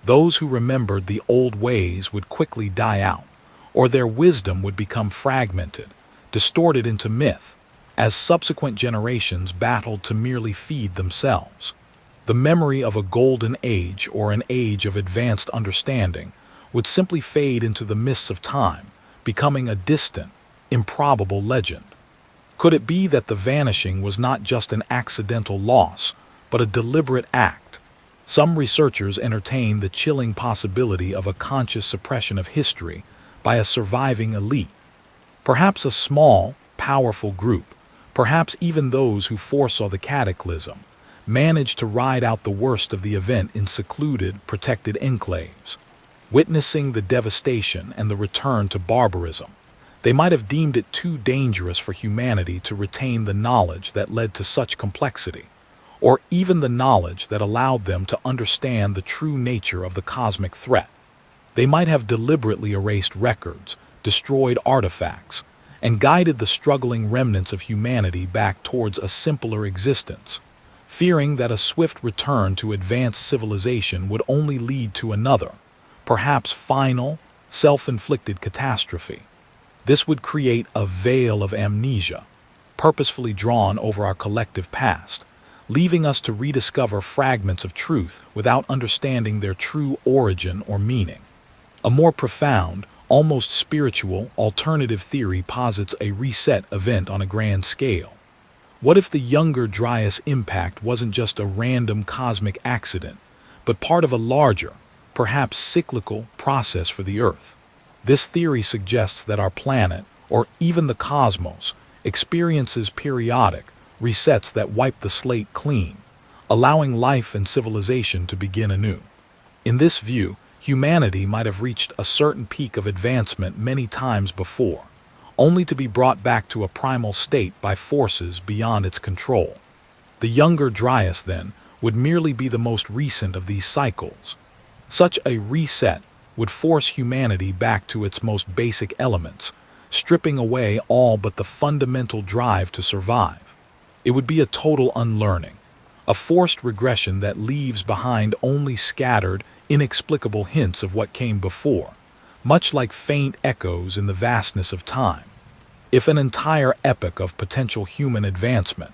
Those who remembered the old ways would quickly die out, or their wisdom would become fragmented, distorted into myth, as subsequent generations battled to merely feed themselves. The memory of a golden age or an age of advanced understanding would simply fade into the mists of time, becoming a distant, improbable legend. Could it be that the vanishing was not just an accidental loss, but a deliberate act? Some researchers entertain the chilling possibility of a conscious suppression of history by a surviving elite. Perhaps a small, powerful group, perhaps even those who foresaw the cataclysm, managed to ride out the worst of the event in secluded, protected enclaves. Witnessing the devastation and the return to barbarism, they might have deemed it too dangerous for humanity to retain the knowledge that led to such complexity, or even the knowledge that allowed them to understand the true nature of the cosmic threat. They might have deliberately erased records, destroyed artifacts, and guided the struggling remnants of humanity back towards a simpler existence, fearing that a swift return to advanced civilization would only lead to another, perhaps final, self-inflicted catastrophe. This would create a veil of amnesia, purposefully drawn over our collective past, leaving us to rediscover fragments of truth without understanding their true origin or meaning. A more profound, almost spiritual, alternative theory posits a reset event on a grand scale. What if the Younger Dryas impact wasn't just a random cosmic accident, but part of a larger, perhaps cyclical, process for the Earth. This theory suggests that our planet, or even the cosmos, experiences periodic resets that wipe the slate clean, allowing life and civilization to begin anew. In this view, humanity might have reached a certain peak of advancement many times before, only to be brought back to a primal state by forces beyond its control. The Younger Dryas, then, would merely be the most recent of these cycles. Such a reset would force humanity back to its most basic elements, stripping away all but the fundamental drive to survive. It would be a total unlearning, a forced regression that leaves behind only scattered, inexplicable hints of what came before, much like faint echoes in the vastness of time. If an entire epoch of potential human advancement,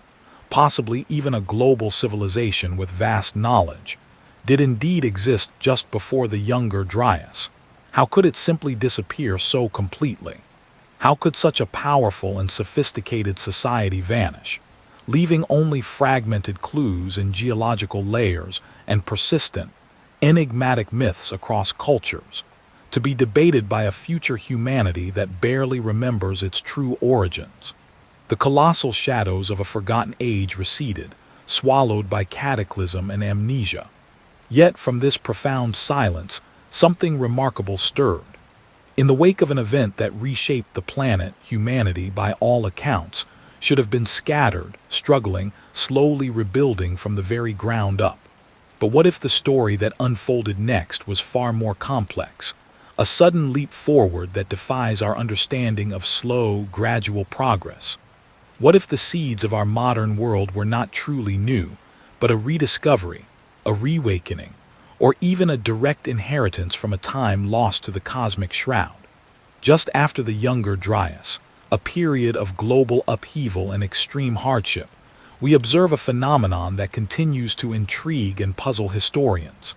possibly even a global civilization with vast knowledge, did indeed exist just before the Younger Dryas, how could it simply disappear so completely? How could such a powerful and sophisticated society vanish, leaving only fragmented clues in geological layers and persistent, enigmatic myths across cultures, to be debated by a future humanity that barely remembers its true origins? The colossal shadows of a forgotten age receded, swallowed by cataclysm and amnesia. Yet from this profound silence, something remarkable stirred. In the wake of an event that reshaped the planet, humanity, by all accounts, should have been scattered, struggling, slowly rebuilding from the very ground up. But what if the story that unfolded next was far more complex? A sudden leap forward that defies our understanding of slow, gradual progress. What if the seeds of our modern world were not truly new, but a rediscovery, a reawakening, or even a direct inheritance from a time lost to the cosmic shroud? Just after the Younger Dryas, a period of global upheaval and extreme hardship, we observe a phenomenon that continues to intrigue and puzzle historians: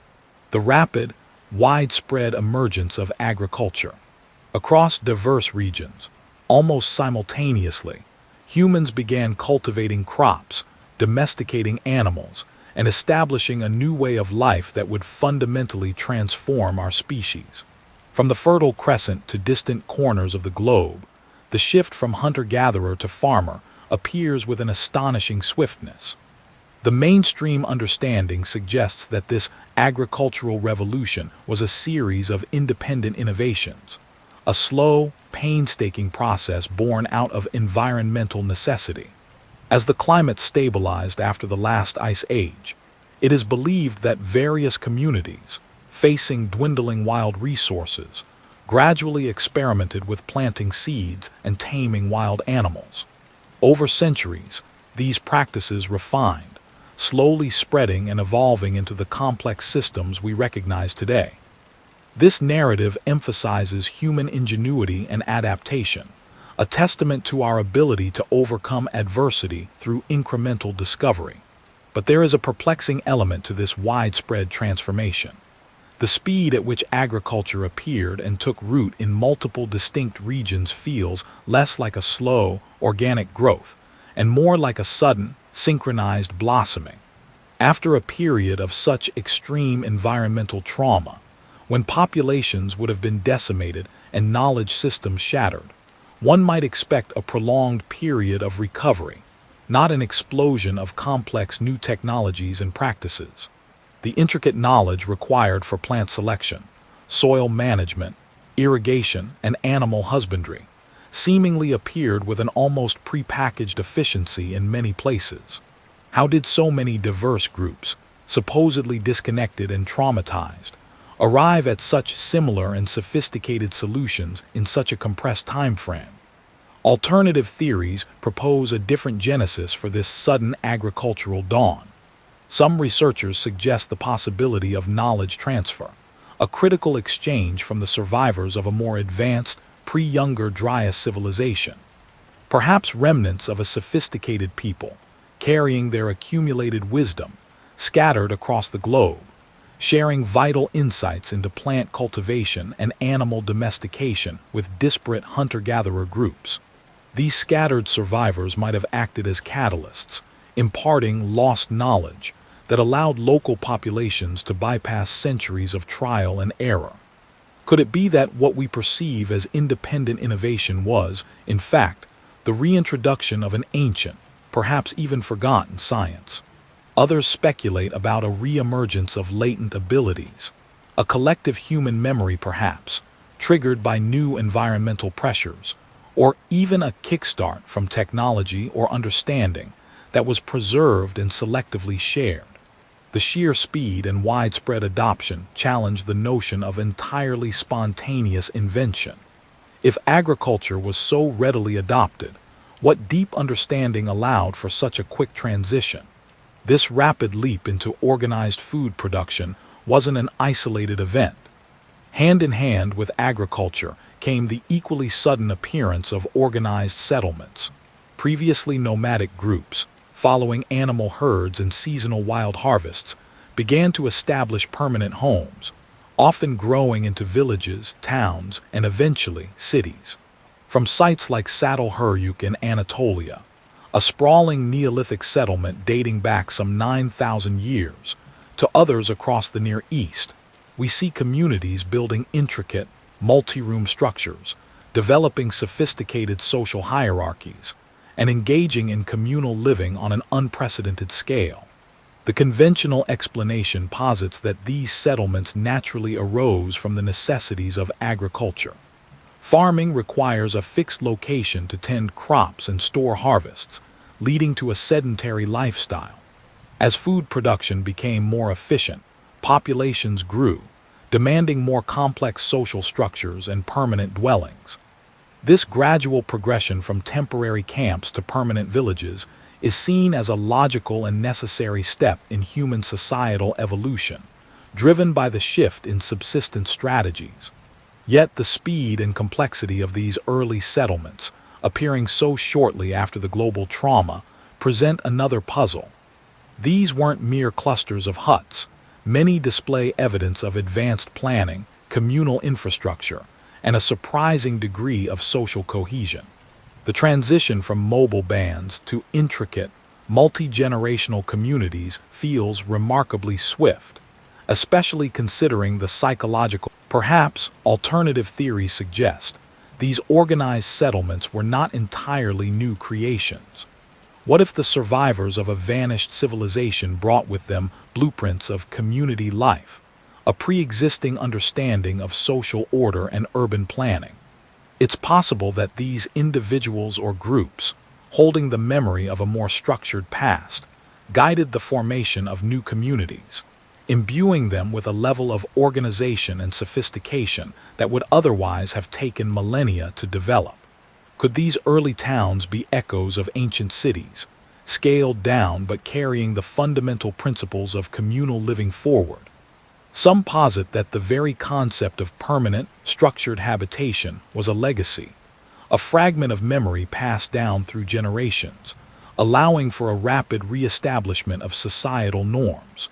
the rapid, widespread emergence of agriculture. Across diverse regions, almost simultaneously, humans began cultivating crops, domesticating animals, and establishing a new way of life that would fundamentally transform our species. From the Fertile Crescent to distant corners of the globe, the shift from hunter-gatherer to farmer appears with an astonishing swiftness. The mainstream understanding suggests that this agricultural revolution was a series of independent innovations, a slow, painstaking process born out of environmental necessity. As the climate stabilized after the last ice age, it is believed that various communities, facing dwindling wild resources, gradually experimented with planting seeds and taming wild animals. Over centuries, these practices refined, slowly spreading and evolving into the complex systems we recognize today. This narrative emphasizes human ingenuity and adaptation, a testament to our ability to overcome adversity through incremental discovery. But there is a perplexing element to this widespread transformation. The speed at which agriculture appeared and took root in multiple distinct regions feels less like a slow, organic growth, and more like a sudden, synchronized blossoming. After a period of such extreme environmental trauma, when populations would have been decimated and knowledge systems shattered, one might expect a prolonged period of recovery, not an explosion of complex new technologies and practices. The intricate knowledge required for plant selection, soil management, irrigation, and animal husbandry seemingly appeared with an almost prepackaged efficiency in many places. How did so many diverse groups, supposedly disconnected and traumatized, arrive at such similar and sophisticated solutions in such a compressed time frame? Alternative theories propose a different genesis for this sudden agricultural dawn. Some researchers suggest the possibility of knowledge transfer, a critical exchange from the survivors of a more advanced, pre-Younger Dryas civilization. Perhaps remnants of a sophisticated people, carrying their accumulated wisdom, scattered across the globe, sharing vital insights into plant cultivation and animal domestication with disparate hunter-gatherer groups. These scattered survivors might have acted as catalysts, imparting lost knowledge, that allowed local populations to bypass centuries of trial and error. Could it be that what we perceive as independent innovation was, in fact, the reintroduction of an ancient, perhaps even forgotten science? Others speculate about a re-emergence of latent abilities, a collective human memory perhaps, triggered by new environmental pressures, or even a kickstart from technology or understanding that was preserved and selectively shared. The sheer speed and widespread adoption challenge the notion of entirely spontaneous invention. If agriculture was so readily adopted, what deep understanding allowed for such a quick transition? This rapid leap into organized food production wasn't an isolated event. Hand in hand with agriculture came the equally sudden appearance of organized settlements. Previously nomadic groups, following animal herds and seasonal wild harvests, began to establish permanent homes, often growing into villages, towns, and eventually cities. From sites like Saddle-Huruk in Anatolia, a sprawling Neolithic settlement dating back some 9,000 years, to others across the Near East, we see communities building intricate, multi-room structures, developing sophisticated social hierarchies, and engaging in communal living on an unprecedented scale. The conventional explanation posits that these settlements naturally arose from the necessities of agriculture. Farming requires a fixed location to tend crops and store harvests, leading to a sedentary lifestyle. As food production became more efficient, populations grew, demanding more complex social structures and permanent dwellings. This gradual progression from temporary camps to permanent villages is seen as a logical and necessary step in human societal evolution, driven by the shift in subsistence strategies. Yet the speed and complexity of these early settlements, appearing so shortly after the global trauma, present another puzzle. These weren't mere clusters of huts. Many display evidence of advanced planning, communal infrastructure, and a surprising degree of social cohesion. The transition from mobile bands to intricate, multi-generational communities feels remarkably swift, especially considering the psychological. Perhaps, alternative theories suggest, these organized settlements were not entirely new creations. What if the survivors of a vanished civilization brought with them blueprints of community life, a pre-existing understanding of social order and urban planning? It's possible that these individuals or groups, holding the memory of a more structured past, guided the formation of new communities, imbuing them with a level of organization and sophistication that would otherwise have taken millennia to develop. Could these early towns be echoes of ancient cities, scaled down but carrying the fundamental principles of communal living forward? Some posit that the very concept of permanent, structured habitation was a legacy, a fragment of memory passed down through generations, allowing for a rapid re-establishment of societal norms.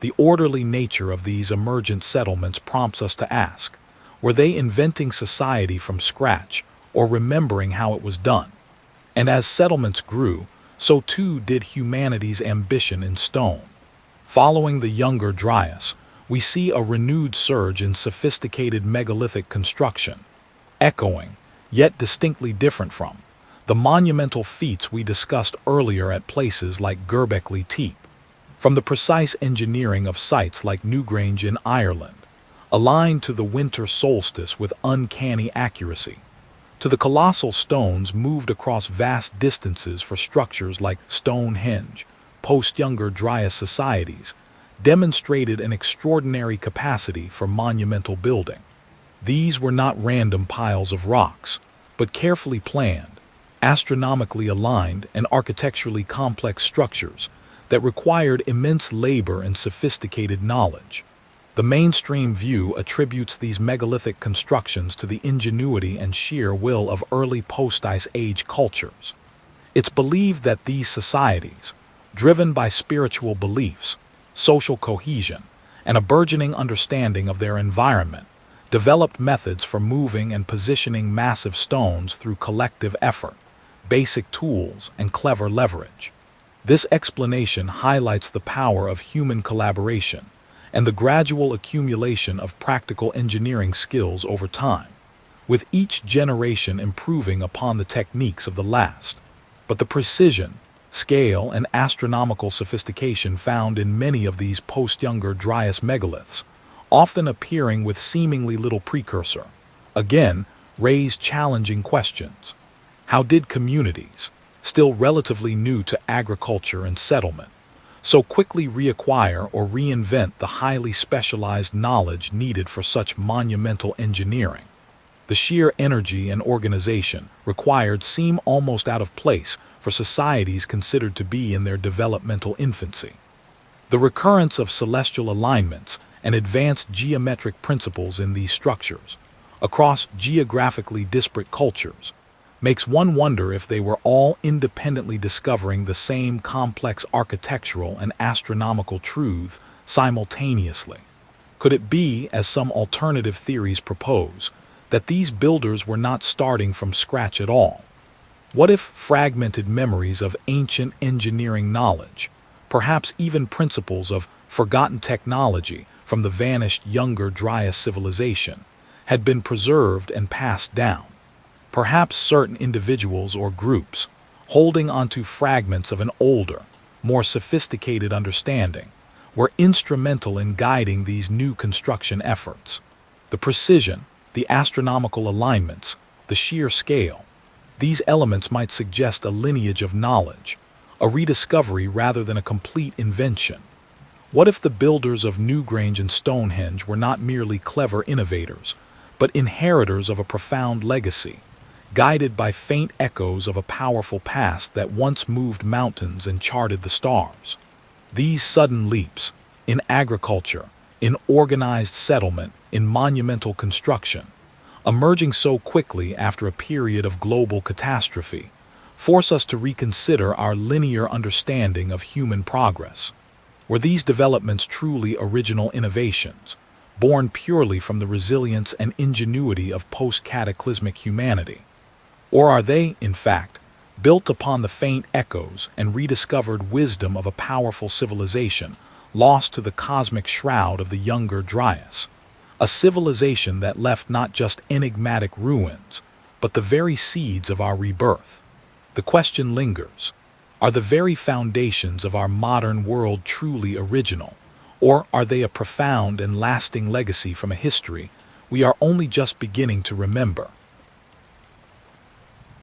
The orderly nature of these emergent settlements prompts us to ask, were they inventing society from scratch or remembering how it was done? And as settlements grew, so too did humanity's ambition in stone. Following the Younger Dryas, we see a renewed surge in sophisticated megalithic construction, echoing, yet distinctly different from, the monumental feats we discussed earlier at places like Göbekli Tepe. From the precise engineering of sites like Newgrange in Ireland, aligned to the winter solstice with uncanny accuracy, to the colossal stones moved across vast distances for structures like Stonehenge, post-Younger Dryas societies, demonstrated an extraordinary capacity for monumental building. These were not random piles of rocks, but carefully planned, astronomically aligned, and architecturally complex structures that required immense labor and sophisticated knowledge. The mainstream view attributes these megalithic constructions to the ingenuity and sheer will of early post-Ice Age cultures. It's believed that these societies, driven by spiritual beliefs, social cohesion, and a burgeoning understanding of their environment, developed methods for moving and positioning massive stones through collective effort, basic tools, and clever leverage. This explanation highlights the power of human collaboration and the gradual accumulation of practical engineering skills over time, with each generation improving upon the techniques of the last. But the precision, scale, and astronomical sophistication found in many of these post-Younger Dryas megaliths, often appearing with seemingly little precursor, again raise challenging questions. How did communities, still relatively new to agriculture and settlement, so quickly reacquire or reinvent the highly specialized knowledge needed for such monumental engineering? The sheer energy and organization required seem almost out of place for societies considered to be in their developmental infancy. The recurrence of celestial alignments and advanced geometric principles in these structures, across geographically disparate cultures, makes one wonder if they were all independently discovering the same complex architectural and astronomical truth simultaneously. Could it be, as some alternative theories propose, that these builders were not starting from scratch at all? What if fragmented memories of ancient engineering knowledge, perhaps even principles of forgotten technology from the vanished Younger Dryas civilization, had been preserved and passed down? Perhaps certain individuals or groups, holding onto fragments of an older, more sophisticated understanding, were instrumental in guiding these new construction efforts. The precision, the astronomical alignments, the sheer scale, these elements might suggest a lineage of knowledge, a rediscovery rather than a complete invention. What if the builders of Newgrange and Stonehenge were not merely clever innovators, but inheritors of a profound legacy, guided by faint echoes of a powerful past that once moved mountains and charted the stars? These sudden leaps, in agriculture, in organized settlement, in monumental construction, emerging so quickly after a period of global catastrophe, force us to reconsider our linear understanding of human progress. Were these developments truly original innovations, born purely from the resilience and ingenuity of post-cataclysmic humanity? Or are they, in fact, built upon the faint echoes and rediscovered wisdom of a powerful civilization lost to the cosmic shroud of the Younger Dryas, a civilization that left not just enigmatic ruins, but the very seeds of our rebirth? The question lingers: are the very foundations of our modern world truly original, or are they a profound and lasting legacy from a history we are only just beginning to remember?